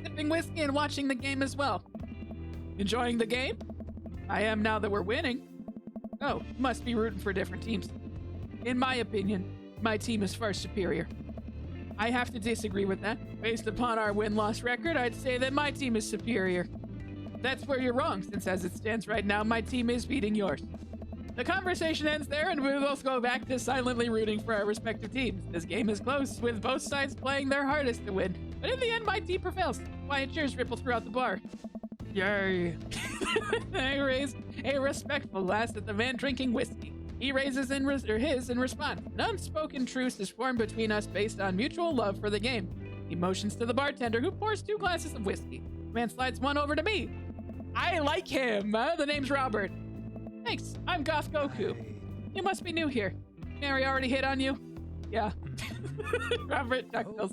Sipping whiskey and watching the game as well. Enjoying the game? I am now that we're winning. Oh, must be rooting for different teams. In my opinion, my team is far superior. I have to disagree with that. Based upon our win-loss record, I'd say that my team is superior. that's where you're wrong, since as it stands right now, my team is beating yours. The conversation ends there, and we both go back to silently rooting for our respective teams. This game is close, with both sides playing their hardest to win. But in the end, my team prevails. Quiet cheers ripple throughout the bar. Yay. I raise a respectful glass at the man drinking whiskey. He raises his in response. An unspoken truce is formed between us based on mutual love for the game. He motions to the bartender, who pours 2 glasses of whiskey. The man slides one over to me. I like him. The name's Robert. Thanks. I'm Goth Goku. You must be new here. Mary already hit on you? Yeah. Robert chuckles.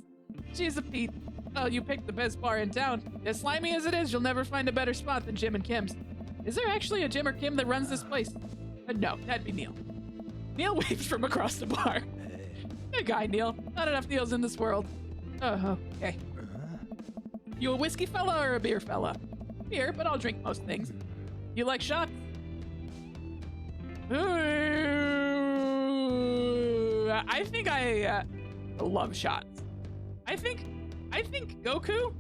She's a Pete. Oh, you picked the best bar in town. As slimy as it is, you'll never find a better spot than Jim and Kim's. Is there actually a Jim or Kim that runs this place? No, that'd be Neil. Neil waves from across the bar. Good guy, Neil. Not enough Neils in this world. Oh, okay. You a whiskey fella or a beer fella? Beer, but I'll drink most things. You like shots? Ooh, I think I love shots. I think Goku.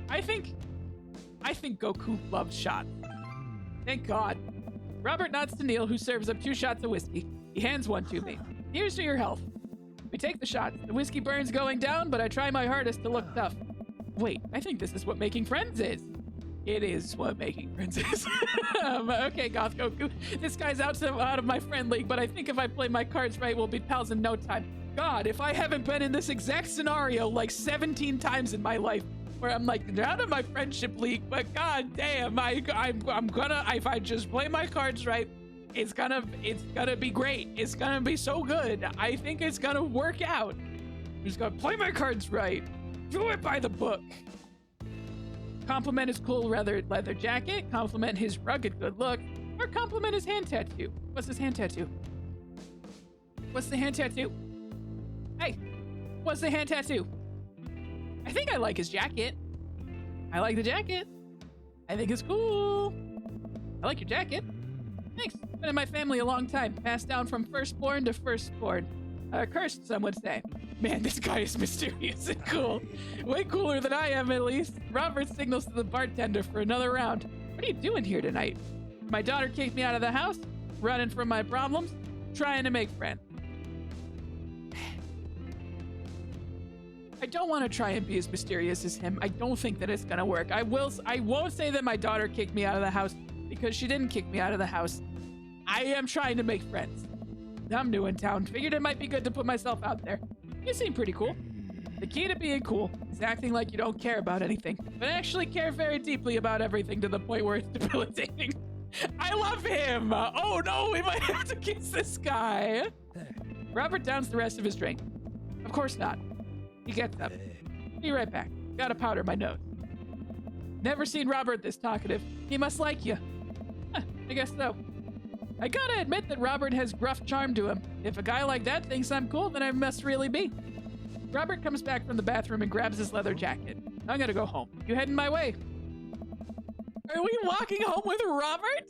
I think Goku loves shots. Thank God. Robert nods to Neil, who serves up 2 shots of whiskey. He hands one to me. Here's to your health. We take the shots. The whiskey burns going down, but I try my hardest to look tough. Wait, I think this is what making friends is. It is what making friends is. Okay, Goth Goku. This guy's out of my friend league, but I think if I play my cards right, we'll be pals in no time. God, if I haven't been in this exact scenario like 17 times in my life, where I'm like out of my friendship league, but god damn, I'm gonna, if I just play my cards right, it's gonna be great. It's gonna be so good. I think it's gonna work out. I'm just gonna play my cards right. Do it by the book. Compliment his cool leather jacket, compliment his rugged good look, or compliment his hand tattoo. What's his hand tattoo? What's the hand tattoo? Hey, what's the hand tattoo? I think I like his jacket. I like the jacket. I think it's cool. I like your jacket. Thanks. Been in my family a long time. Passed down from firstborn to firstborn. Cursed, some would say. Man, this guy is mysterious and cool. Way cooler than I am, at least. Robert signals to the bartender for another round. What are you doing here tonight? My daughter kicked me out of the house. Running from my problems. Trying to make friends. I don't want to try and be as mysterious as him. I don't think that it's gonna work. I won't say that my daughter kicked me out of the house, because she didn't kick me out of the house. I am trying to make friends. I'm new in town. Figured it might be good to put myself out there. You seem pretty cool. The key to being cool is acting like you don't care about anything, but actually care very deeply about everything to the point where it's debilitating. I love him! Oh no, we might have to kiss this guy. Robert downs the rest of his drink. Of course not. He gets up. Be right back. Gotta powder my nose. Never seen Robert this talkative. He must like you. Huh, I guess so. I gotta admit that Robert has gruff charm to him. If a guy like that thinks I'm cool, then I must really be. Robert comes back from the bathroom and grabs his leather jacket. I'm gonna go home. You heading my way? Are we walking home with Robert?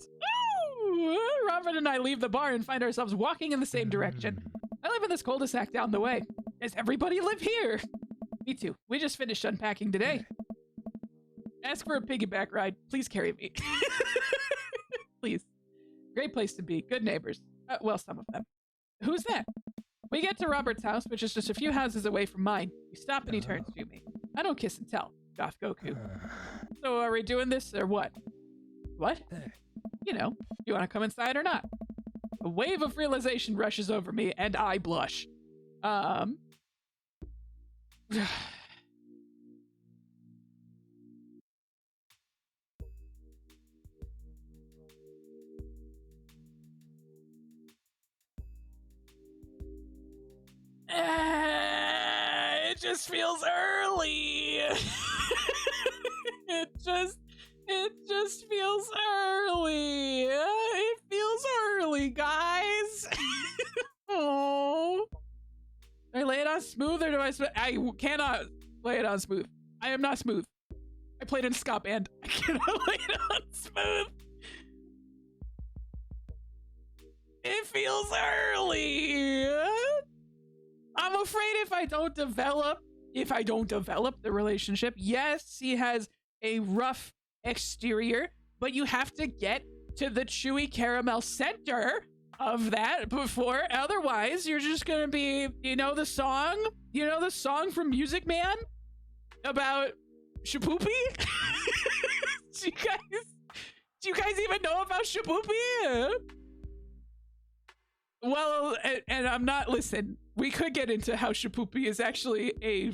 Ooh! Robert and I leave the bar and find ourselves walking in the same direction. I live in this cul-de-sac down the way. Does everybody live here? Me too. We just finished unpacking today. Ask for a piggyback ride. Please carry me. Please. Great place to be. Good neighbors. Well, some of them. Who's that? We get to Robert's house, which is just a few houses away from mine. We stop and he turns to me. I don't kiss and tell. Goth Goku. So are we doing this or what? What? You know, you want to come inside or not? A wave of realization rushes over me and I blush. It just feels early. It just feels early. It feels early, guys. Oh. Do I lay it on smooth or do I cannot lay it on smooth. I am not smooth. I played in ska band. I cannot lay it on smooth. It feels early. I'm afraid if I don't develop the relationship, yes, he has a rough exterior, but you have to get to the chewy caramel center of that before, otherwise you're just gonna be, you know the song from Music Man about Shapoopy? do you guys even know about Shapoopy? Well, and I'm not, listen, we could get into how Shapoopy is actually a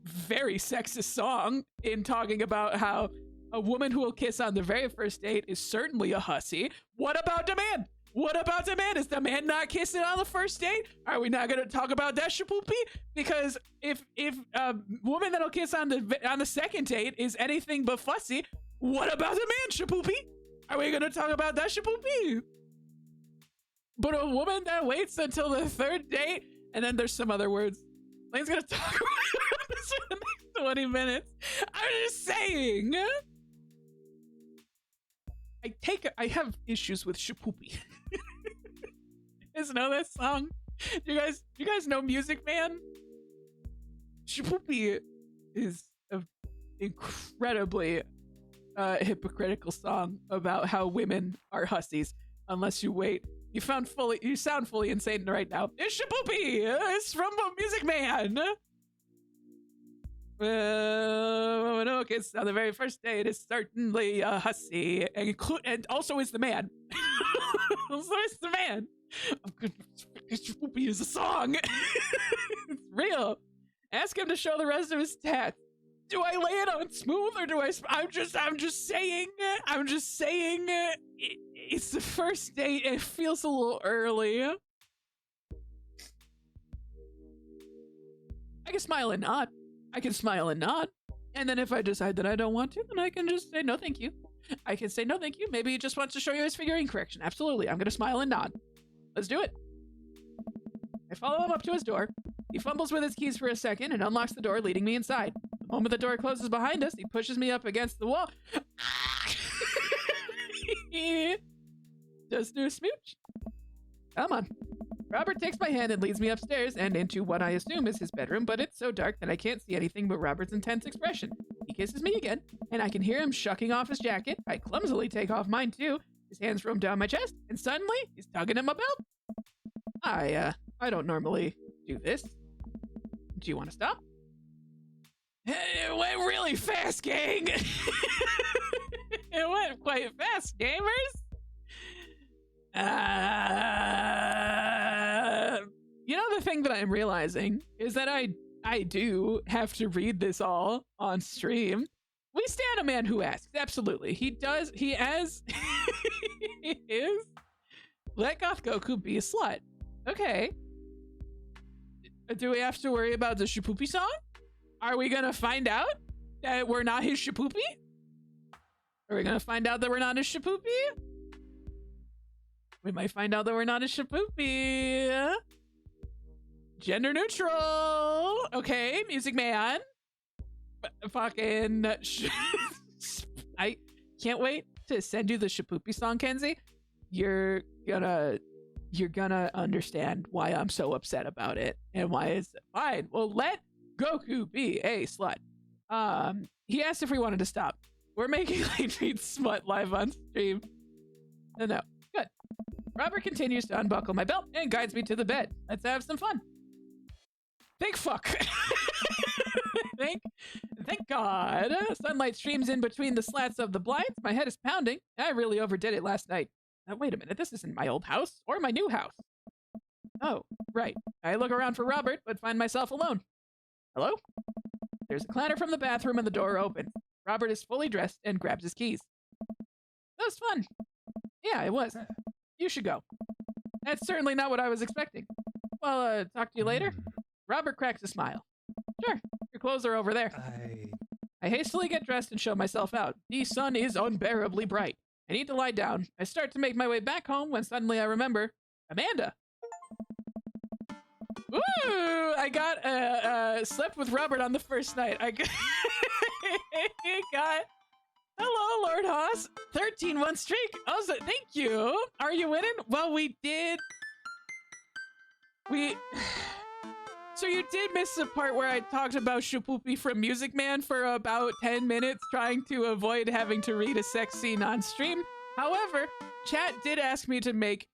very sexist song in talking about how a woman who will kiss on the very first date is certainly a hussy. What about demand? What about demand? Is the man not kissing on the first date? Are we not going to talk about that, Shapoopy? Because if a woman that'll kiss on the second date is anything but fussy, what about the man, Shapoopy? Are we going to talk about that, Shapoopy? But a woman that waits until the third date, and then there's some other words. Lane's going to talk about this for the next 20 minutes. I'm just saying. I have issues with Shapoopy. You guys know that song? You guys know Music Man? Shapoopy is an incredibly hypocritical song about how women are hussies unless you wait. You sound fully insane right now. It's Shapoopy! It's from Music Man! No, kids on the very first date is certainly a hussy, and also is the man. Also is the man. Shapoopy is a song. It's real. Ask him to show the rest of his tats. Do I lay it on smooth or do I? I'm just saying. It's the first date. It feels a little early. I can smile and nod. And then if I decide that I don't want to, then I can just say no thank you. I can say no thank you. Maybe he just wants to show you his figurine correction. Absolutely. I'm going to smile and nod. Let's do it. I follow him up to his door. He fumbles with his keys for a second and unlocks the door, leading me inside. The moment the door closes behind us, he pushes me up against the wall. Just do a smooch. Come on. Robert takes my hand and leads me upstairs and into what I assume is his bedroom, but it's so dark that I can't see anything but Robert's intense expression. He kisses me again, and I can hear him shucking off his jacket. I clumsily take off mine too. His hands roam down my chest, and suddenly he's tugging at my belt. I don't normally do this. Do you want to stop? It went really fast, gang. It went quite fast, gamers. You know, the thing that I'm realizing is that I do have to read this all on stream. We stand a man who asks. Absolutely. He does. He is. Let Goth Goku be a slut. Okay. Do we have to worry about the Shapoopy song? Are we gonna find out that we're not his Shapoopy? Are we gonna find out that we're not his Shapoopy? We might find out that we're not his Shapoopy. Gender neutral. Okay, Music Man. Fucking. I can't wait to send you the Shapoopy song, Kenzie. You're gonna understand why I'm so upset about it and why it's fine. Well, let Goku be a slut. He asked if we wanted to stop. We're making Lane read smut live on stream. No, good. Robert continues to unbuckle my belt and guides me to the bed. Let's have some fun. Thank fuck. Thank God. Sunlight streams in between the slats of the blinds. My head is pounding. I really overdid it last night. Now, wait a minute. This isn't my old house or my new house. Oh, right. I look around for Robert, but find myself alone. Hello? There's a clatter from the bathroom and the door opens. Robert is fully dressed and grabs his keys. That was fun. Yeah, it was. You should go. That's certainly not what I was expecting. Well, talk to you later. Robert cracks a smile. Sure, your clothes are over there. I hastily get dressed and show myself out. The sun is unbearably bright. I need to lie down. I start to make my way back home when suddenly I remember Amanda. Woo! I got slept with Robert on the first night. I got hello, Lord Haas. 13-1 streak. Oh, thank you. Are you winning? Well, we did. So you did miss the part where I talked about Shapoopy from Music Man for about 10 minutes, trying to avoid having to read a sex scene on stream. However, chat did ask me to make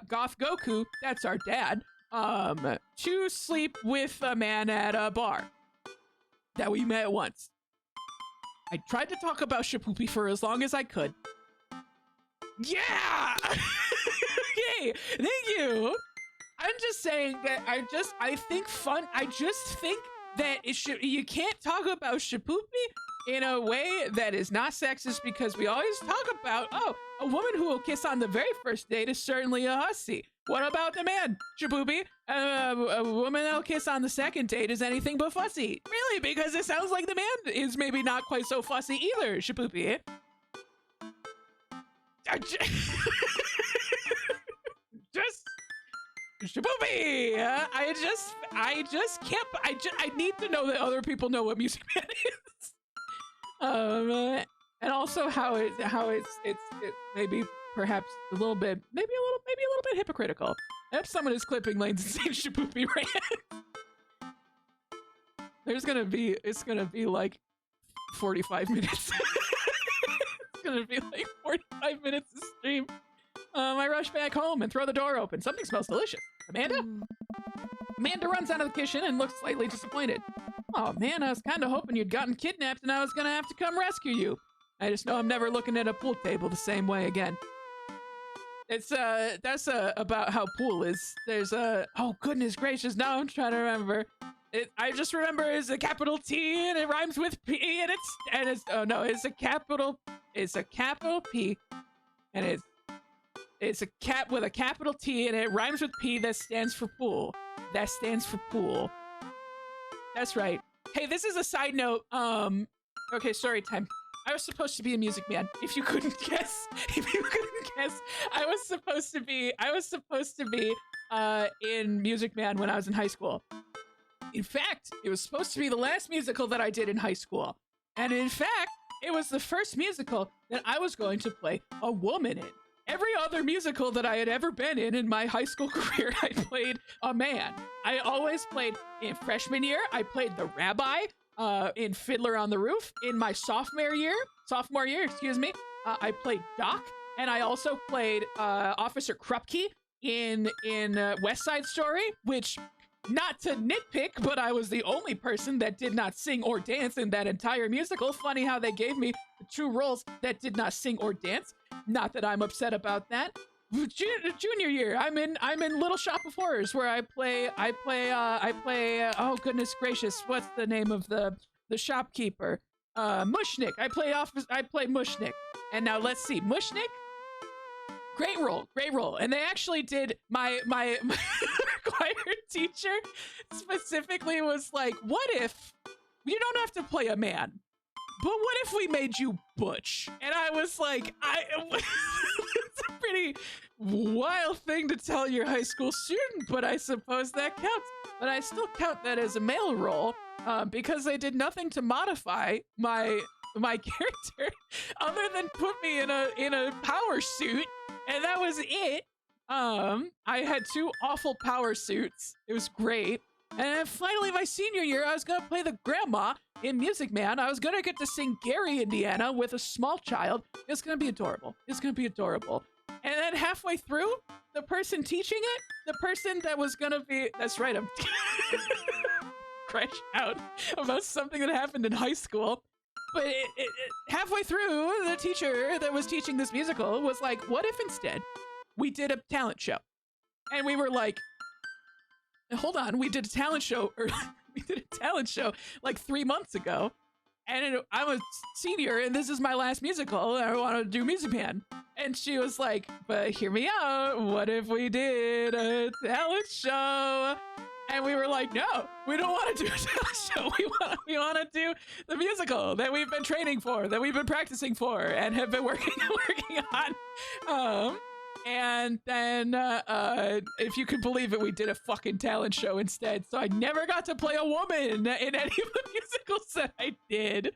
Goth Goku, that's our dad, to sleep with a man at a bar that we met once. I tried to talk about Shapoopy for as long as I could. Yeah! Okay, thank you. I'm just saying that I think that you can't talk about Shapoopy in a way that is not sexist, because we always talk about, oh, a woman who will kiss on the very first date is certainly a hussy. What about the man, Shapoopy? A woman that'll kiss on the second date is anything but fussy. Really? Because it sounds like the man is maybe not quite so fussy either, Shapoopy. Just Shapoopy! I just can't. I need to know that other people know what Music Man is. And also how it's maybe perhaps a little bit, maybe a little bit hypocritical. If someone is clipping lanes and saying Shapoopy rant, it's gonna be like 45 minutes. It's gonna be like 45 minutes to stream. I rush back home and throw the door open. Something smells delicious. Amanda? Amanda runs out of the kitchen and looks slightly disappointed. Oh man, I was kind of hoping you'd gotten kidnapped and I was gonna have to come rescue you. I just know I'm never looking at a pool table the same way again. It's that's about how pool is. There's oh goodness gracious, now I'm trying to remember. I just remember it's a capital T and it rhymes with P and it's oh no, it's a capital P and it's a cap with a capital T and it rhymes with P that stands for pool. That stands for pool. That's right. Hey, this is a side note. Okay, story time. I was supposed to be a Music Man. If you couldn't guess, I was supposed to be in Music Man when I was in high school. In fact, it was supposed to be the last musical that I did in high school. And in fact, it was the first musical that I was going to play a woman in. Every other musical that I had ever been in my high school career, I played a man. I always played, in freshman year, I played the rabbi in Fiddler on the Roof. In my sophomore year, I played Doc. And I also played Officer Krupke in West Side Story, which, not to nitpick, but I was the only person that did not sing or dance in that entire musical. Funny how they gave me the two roles that did not sing or dance. Not that I'm upset about that. Junior year, I'm in Little Shop of Horrors, where I play oh goodness gracious, what's the name of the shopkeeper? Mushnik. I play Mushnik. And now let's see, Mushnik. Great role. And they actually did my choir teacher specifically was like, what if you don't have to play a man, but what if we made you Butch? And I was like, it's a pretty wild thing to tell your high school student, but I suppose that counts. But I still count that as a male role because they did nothing to modify my character other than put me in a power suit, and that was it. I had two awful power suits. It was great. And then finally, my senior year, I was gonna play the grandma in Music Man. I was gonna get to sing Gary, Indiana with a small child. It's gonna be adorable. And then halfway through, the person teaching it, the person that was gonna be, that's right, I'm crash out about something that happened in high school. But halfway through, the teacher that was teaching this musical was like, what if instead we did a talent show? And we were like, hold on, we did a talent show like 3 months ago. And I'm a senior and this is my last musical and I want to do Music Man. And she was like, but hear me out. What if we did a talent show? And we were like, no, we don't want to do a talent show. We want to do the musical that we've been training for, that we've been practicing for, and have been working on. And then, if you could believe it, we did a fucking talent show instead. So I never got to play a woman in any of the musicals that I did.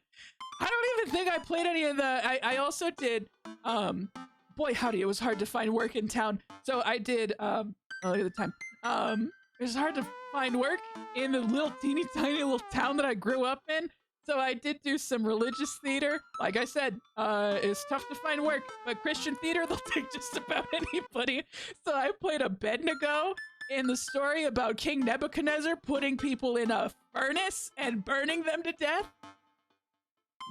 I don't even think I played any of the. I also did. Boy, howdy, it was hard to find work in town. So I did. Look at the time. it's hard to find work in the little teeny tiny little town that I grew up in. So I did do some religious theater. Like I said, it's tough to find work, but Christian theater, they'll take just about anybody. So I played Abednego in the story about King Nebuchadnezzar putting people in a furnace and burning them to death.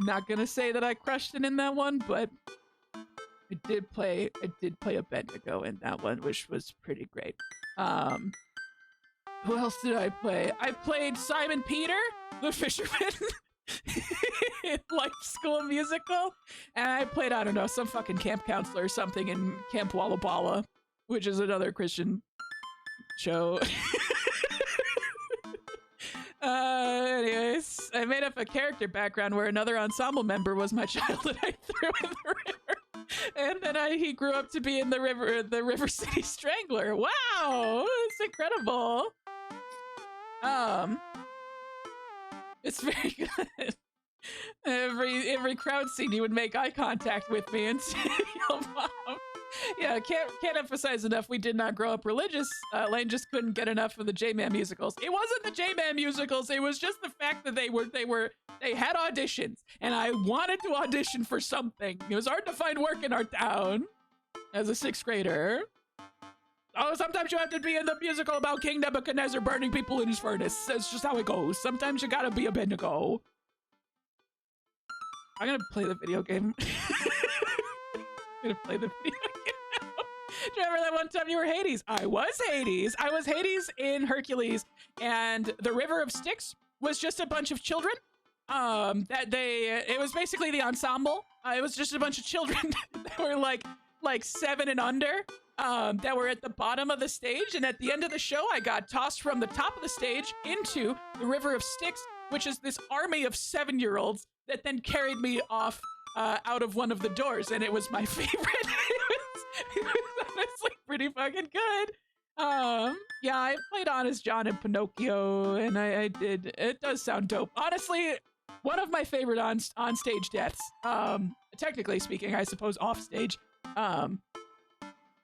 Not gonna say that I crushed it in that one, but I did play Abednego in that one, which was pretty great. Who else did I play? I played Simon Peter, the fisherman, in Life School Musical. And I played, I don't know, some fucking camp counselor or something in Camp Walla Walla, which is another Christian show. Anyways, I made up a character background where another ensemble member was my child that I threw in the river. And then he grew up to be in the River City Strangler. Wow, it's incredible. It's very good. Every crowd scene, you would make eye contact with me and say, "Yo, mom." Yeah, can't emphasize enough. We did not grow up religious. Lane just couldn't get enough of the J-Man musicals. It wasn't the J-Man musicals. It was just the fact that they had auditions, and I wanted to audition for something. It was hard to find work in our town as a 6th grader. Oh, sometimes you have to be in the musical about King Nebuchadnezzar burning people in his furnace. That's just how it goes. Sometimes you gotta be Abednego. I'm gonna play the video game. I'm gonna play the video game now. Do you remember that one time you were Hades? I was Hades. I was Hades in Hercules, and the River of Styx was just a bunch of children. It was basically the ensemble. It was just a bunch of children that were like 7 and under. That were at the bottom of the stage, and at the end of the show, I got tossed from the top of the stage into the River of Styx, which is this army of 7-year-olds that then carried me off out of one of the doors, and it was my favorite. It was honestly pretty fucking good. Yeah, I played Honest John in Pinocchio, and I did. It does sound dope. Honestly, one of my favorite on-stage deaths. Technically speaking, I suppose off stage.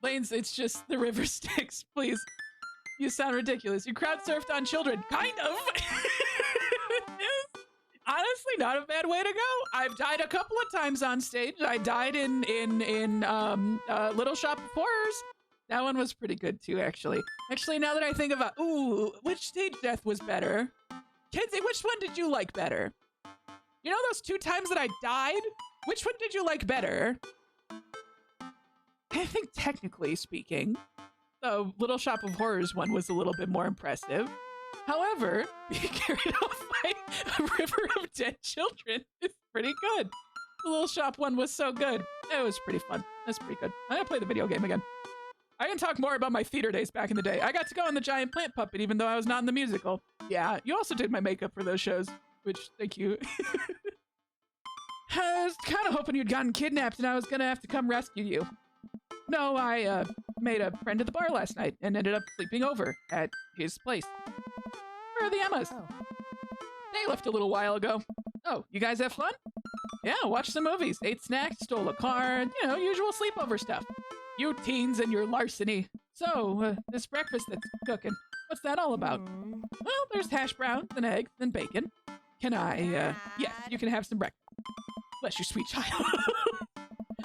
Lanes, it's just the River Styx. Please. You sound ridiculous. You crowd surfed on children. Kind of. Honestly, not a bad way to go. I've died a couple of times on stage. I died in Little Shop of Horrors. That one was pretty good too, actually. Actually, now that I think about, which stage death was better? Kenzie, which one did you like better? You know those 2 times that I died? Which one did you like better? I think technically speaking, the Little Shop of Horrors one was a little bit more impressive. However, being carried off by a river of dead children is pretty good. The Little Shop one was so good. It was pretty fun. That's pretty good. I'm gonna play the video game again. I can talk more about my theater days back in the day. I got to go on the giant plant puppet even though I was not in the musical. Yeah, you also did my makeup for those shows, which, thank you. I was kind of hoping you'd gotten kidnapped and I was gonna have to come rescue you. No, I made a friend at the bar last night and ended up sleeping over at his place. Where are the Emmas? Oh. They left a little while ago. Oh, you guys have fun? Yeah, watched some movies, ate snacks, stole a car, usual sleepover stuff. You teens and your larceny. So, this breakfast that's cooking, what's that all about? Well, there's hash browns and eggs and bacon. Can I, yes, you can have some breakfast. Bless your sweet child.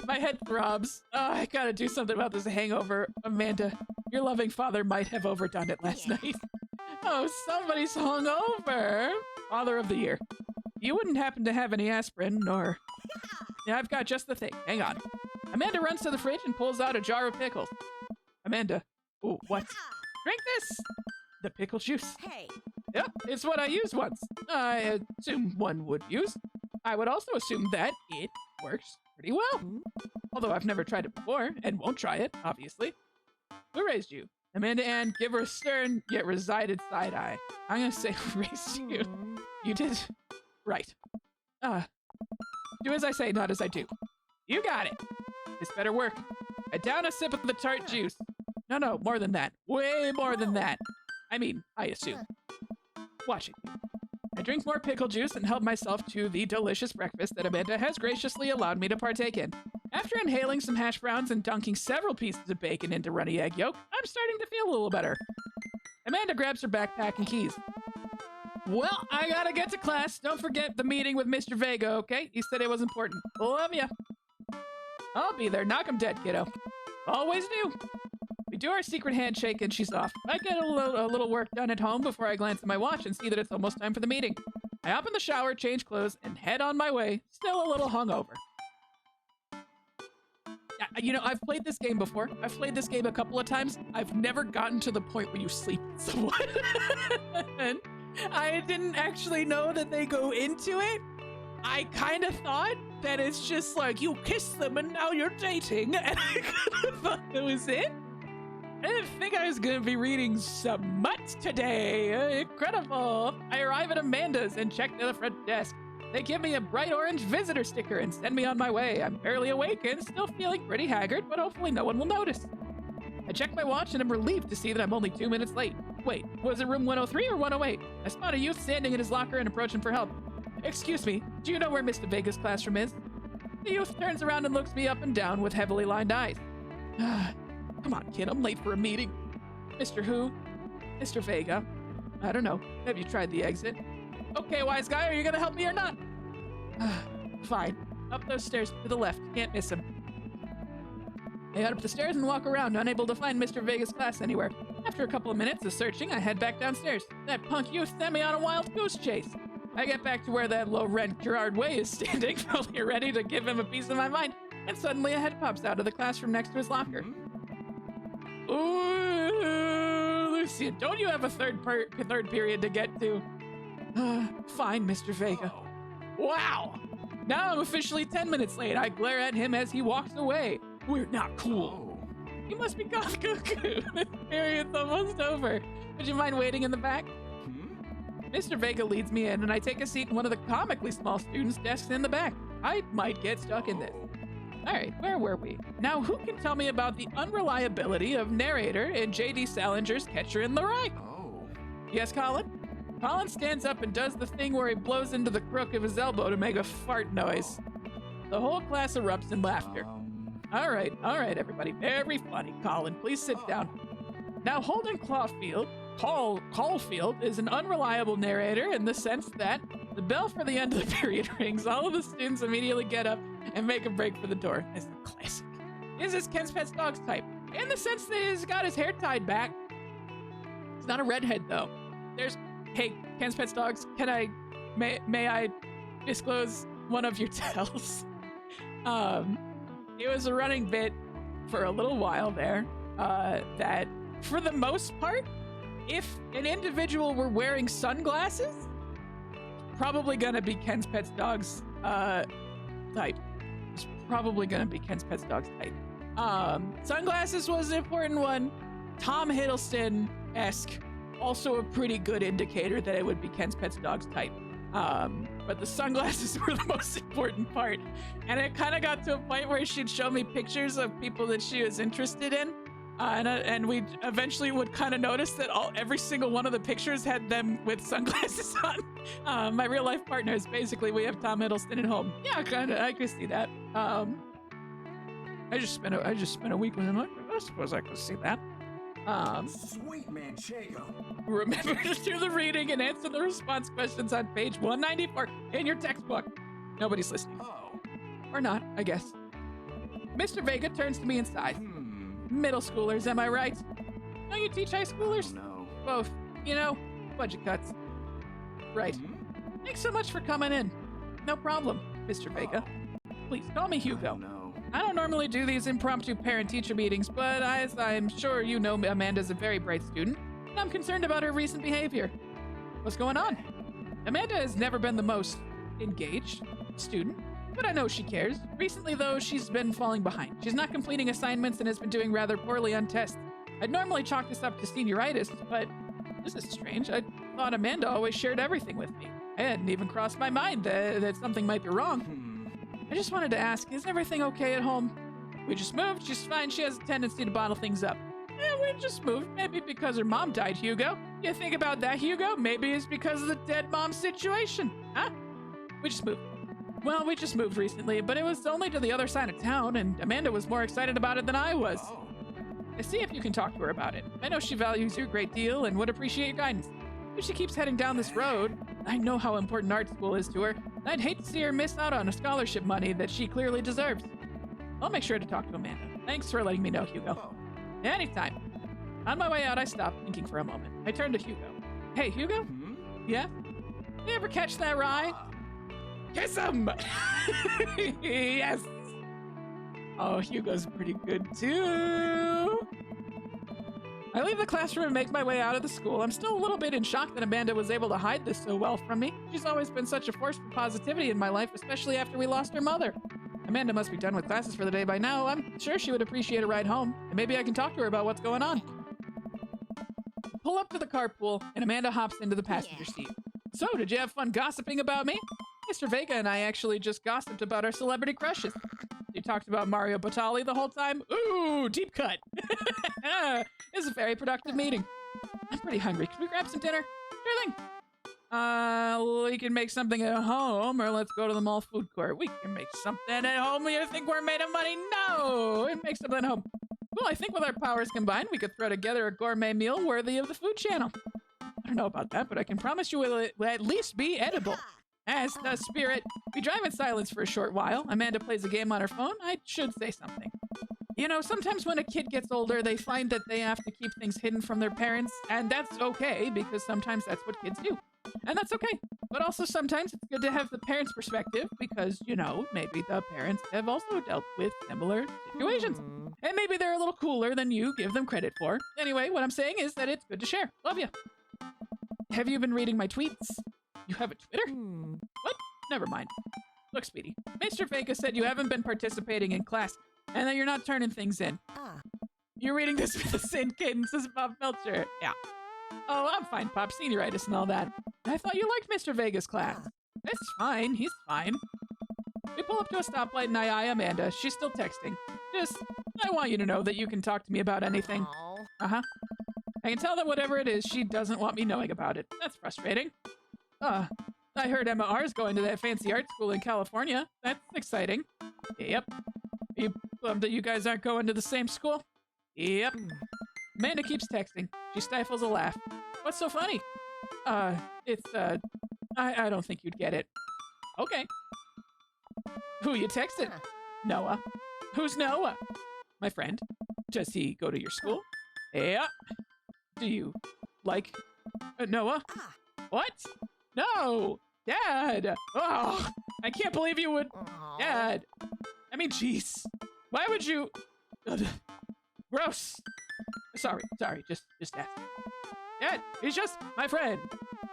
My head throbs. Oh, I gotta do something about this hangover. Amanda, your loving father might have overdone it last night. Oh, somebody's hungover. Father of the year. You wouldn't happen to have any aspirin, or... Yeah, I've got just the thing. Hang on. Amanda runs to the fridge and pulls out a jar of pickles. Amanda. Oh, what? Drink this! The pickle juice. Hey. Yep, it's what I used once. I assume one would use. I would also assume that it works pretty well. Although I've never tried it before, and won't try it, obviously. Who raised you? Amanda Ann, give her a stern, yet resided side-eye. I'm gonna say who raised you. You did. Right. Do as I say, not as I do. You got it. This better work. I down a sip of the tart juice. No, more than that. Way more than that. I mean, I assume. Watch it. I drink more pickle juice and help myself to the delicious breakfast that Amanda has graciously allowed me to partake in. After inhaling some hash browns and dunking several pieces of bacon into runny egg yolk, I'm starting to feel a little better. Amanda grabs her backpack and keys. Well, I gotta get to class. Don't forget the meeting with Mr. Vega, okay? He said it was important. Love ya. I'll be there. Knock him dead, kiddo. Always do. We do our secret handshake and she's off. I get a little work done at home before I glance at my watch and see that it's almost time for the meeting. I hop in the shower, change clothes, and head on my way, still a little hungover. You know, I've played this game before. I've played this game a couple of times. I've never gotten to the point where you sleep with someone. And I didn't actually know that they go into it. I kind of thought that it's just like you kiss them and now you're dating, and I kind of thought that was it. I didn't think I was going to be reading so much today. Incredible. I arrive at Amanda's and check to the front desk. They give me a bright orange visitor sticker and send me on my way. I'm barely awake and still feeling pretty haggard, but hopefully no one will notice. I check my watch and I'm relieved to see that I'm only 2 minutes late. Wait, was it room 103 or 108? I spot a youth standing in his locker and approach him for help. Excuse me, do you know where Mr. Vega's classroom is? The youth turns around and looks me up and down with heavily lined eyes. Come on, kid, I'm late for a meeting. Mr. Who? Mr. Vega. I don't know. Have you tried the exit? Okay, wise guy, are you gonna help me or not? Fine. Up those stairs to the left. Can't miss him. I head up the stairs and walk around, unable to find Mr. Vega's class anywhere. After a couple of minutes of searching, I head back downstairs. That punk youth sent me on a wild goose chase. I get back to where that low-rent Gerard Way is standing, fully ready to give him a piece of my mind, and suddenly a head pops out of the classroom next to his locker. Ooh, Lucian, don't you have a third period to get to? Fine, Mr. Vega. Wow! Now I'm officially 10 minutes late. I glare at him as he walks away. We're not cool. You must be goth cuckoo. This period's almost over. Would you mind waiting in the back? Mr. Vega leads me in, and I take a seat in one of the comically small students' desks in the back. I might get stuck in this. Alright, where were we? Now, who can tell me about the unreliability of narrator in J.D. Salinger's Catcher in the Rye? Yes, Colin? Colin stands up and does the thing where he blows into the crook of his elbow to make a fart noise. The whole class erupts in laughter. All right, everybody. Very funny. Colin, please sit down. Now, Holden Caulfield is an unreliable narrator in the sense that the bell for the end of the period rings, all of the students immediately get up and make a break for the door. It's a classic. This is Ken's Pet's Dog's type, in the sense that he's got his hair tied back. He's not a redhead, though. Hey, Ken's Pet's Dogs, may I disclose one of your tells? It was a running bit for a little while there, that for the most part, if an individual were wearing sunglasses, probably gonna be Ken's Pet's Dog's, type. It's probably gonna be Ken's Pet's Dog's type. Sunglasses was an important one. Tom Hiddleston-esque. Also a pretty good indicator that it would be Ken's Pet's Dog's type. But the sunglasses were the most important part. And it kind of got to a point where she'd show me pictures of people that she was interested in. And we eventually would kind of notice that every single one of the pictures had them with sunglasses on. My real life partners, basically, we have Tom Hiddleston at home. Yeah, I could see that. I just spent a week with him. I suppose I could see that. Sweet Manchego. Remember to do the reading and answer the response questions on page 194 in your textbook. Nobody's listening. Or not, I guess. Mr. Vega turns to me and sighs. Middle schoolers, am I right? Don't you teach high schoolers? No. Both. You know, budget cuts. Right. Thanks so much for coming in. No problem, Mr. Vega. Please call me Hugo. I don't normally do these impromptu parent-teacher meetings, but as I'm sure you know, Amanda's a very bright student, and I'm concerned about her recent behavior. What's going on? Amanda has never been the most engaged student, but I know she cares. Recently, though, she's been falling behind. She's not completing assignments and has been doing rather poorly on tests. I'd normally chalk this up to senioritis, but this is strange. I thought Amanda always shared everything with me. It hadn't even crossed my mind that something might be wrong. I just wanted to ask, is everything okay at home? We just moved. She's fine. She has a tendency to bottle things up. We just moved. Maybe because her mom died, Hugo. You think about that, Hugo? Maybe it's because of the dead mom situation. Huh? We just moved. Well, we just moved recently, but it was only to the other side of town, and Amanda was more excited about it than I was. and see if you can talk to her about it. I know she values you a great deal and would appreciate your guidance. If she keeps heading down this road, I know how important art school is to her, and I'd hate to see her miss out on a scholarship money that she clearly deserves. I'll make sure to talk to Amanda. Thanks for letting me know, Hugo. Anytime. On my way out, I stopped, thinking for a moment. I turned to Hugo. Hey, Hugo? Yeah? You ever catch that rye? Kiss him! Yes! Oh, Hugo's pretty good, too. I leave the classroom and make my way out of the school. I'm still a little bit in shock that Amanda was able to hide this so well from me. She's always been such a force for positivity in my life, especially after we lost her mother. Amanda must be done with classes for the day by now. I'm sure she would appreciate a ride home, and maybe I can talk to her about what's going on. Pull up to the carpool, and Amanda hops into the passenger seat. So, did you have fun gossiping about me? Mr. Vega and I actually just gossiped about our celebrity crushes. You talked about Mario Batali the whole time? Ooh, deep cut. It was a very productive meeting. I'm pretty hungry. Can we grab some dinner? Sure thing. We can make something at home, or let's go to the mall food court. We can make something at home. You think we're made of money? No! We make something at home. Well, I think with our powers combined, we could throw together a gourmet meal worthy of the food channel. I don't know about that, but I can promise you it will at least be edible. As the spirit, we drive in silence for a short while. Amanda plays a game on her phone. I should say something. You know, sometimes when a kid gets older, they find that they have to keep things hidden from their parents, and that's okay, because sometimes that's what kids do. And that's okay. But also sometimes it's good to have the parents' perspective, because, you know, maybe the parents have also dealt with similar situations. And maybe they're a little cooler than you give them credit for. Anyway, what I'm saying is that it's good to share. Love you. Have you been reading my tweets? You have a Twitter? What? Never mind. Look, Speedy, Mr. Vega said you haven't been participating in class, and that you're not turning things in. You're reading this with the same cadence as Bob Melcher. Yeah. Oh, I'm fine, Pop. Senioritis and all that. I thought you liked Mr. Vega's class. It's fine. He's fine. We pull up to a stoplight and I eye Amanda. She's still texting. I want you to know that you can talk to me about anything. Uh-huh. I can tell that whatever it is, she doesn't want me knowing about it. That's frustrating. I heard Emma R's going to that fancy art school in California. That's exciting. Yep. You bummed that you guys aren't going to the same school? Yep. Amanda keeps texting. She stifles a laugh. What's so funny? I don't think you'd get it. Okay. Who you texting? Noah. Who's Noah? My friend. Does he go to your school? Yeah. Do you like Noah? What? No! Dad! Oh, I can't believe you would... Dad! I mean, jeez. Why would you... Ugh. Gross. Sorry, just ask. Dad, he's just my friend.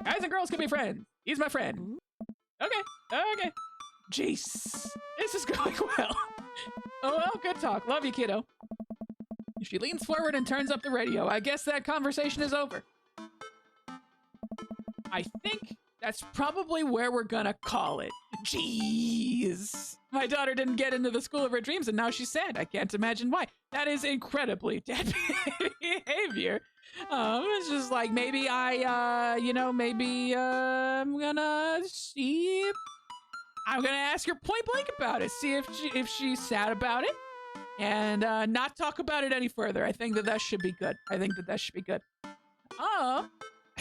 Guys and girls can be friends. He's my friend. Okay. Jeez. This is going well. Oh, well, good talk. Love you, kiddo. She leans forward and turns up the radio. I guess that conversation is over. I think that's probably where we're gonna call it. Jeez. My daughter didn't get into the school of her dreams and now she's sad. I can't imagine why. That is incredibly dead behavior. It's just like, maybe I'm gonna see. I'm gonna ask her point blank about it. See if she's sad about it. And not talk about it any further. I think that should be good. I think that should be good. I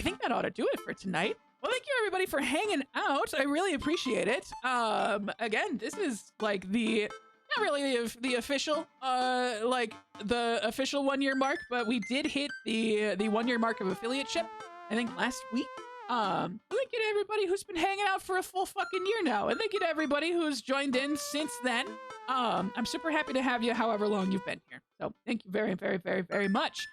think that ought to do it for tonight. Well, thank you everybody for hanging out. I really appreciate it. Again, this is like not really the official, the official 1 year mark, but we did hit the 1 year mark of affiliateship, I think last week. Thank you to everybody who's been hanging out for a full fucking year now. And thank you to everybody who's joined in since then. I'm super happy to have you however long you've been here. So thank you very, very, very, very much.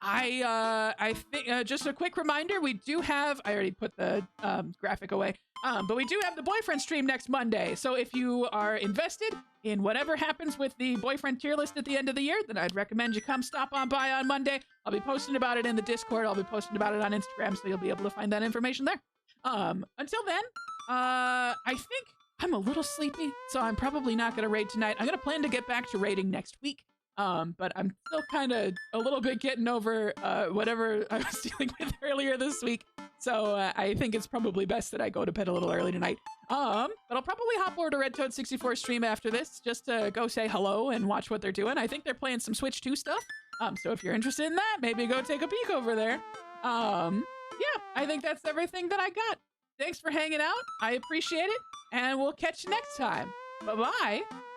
I think, just a quick reminder, we do have, I already put the graphic away, but we do have the boyfriend stream next Monday. So if you are invested in whatever happens with the boyfriend tier list at the end of the year, then I'd recommend you come stop on by on Monday. I'll be posting about it in the Discord. I'll be posting about it on Instagram, so you'll be able to find that information there. Until then, I think I'm a little sleepy, so I'm probably not going to raid tonight. I'm going to plan to get back to raiding next week. But I'm still kind of a little bit getting over whatever I was dealing with earlier this week. So I think it's probably best that I go to bed a little early tonight. But I'll probably hop over to Red Toad 64 stream after this just to go say hello and watch what they're doing. I think they're playing some Switch 2 stuff. So if you're interested in that, maybe go take a peek over there. Yeah, I think that's everything that I got. Thanks for hanging out. I appreciate it. And we'll catch you next time. Bye-bye.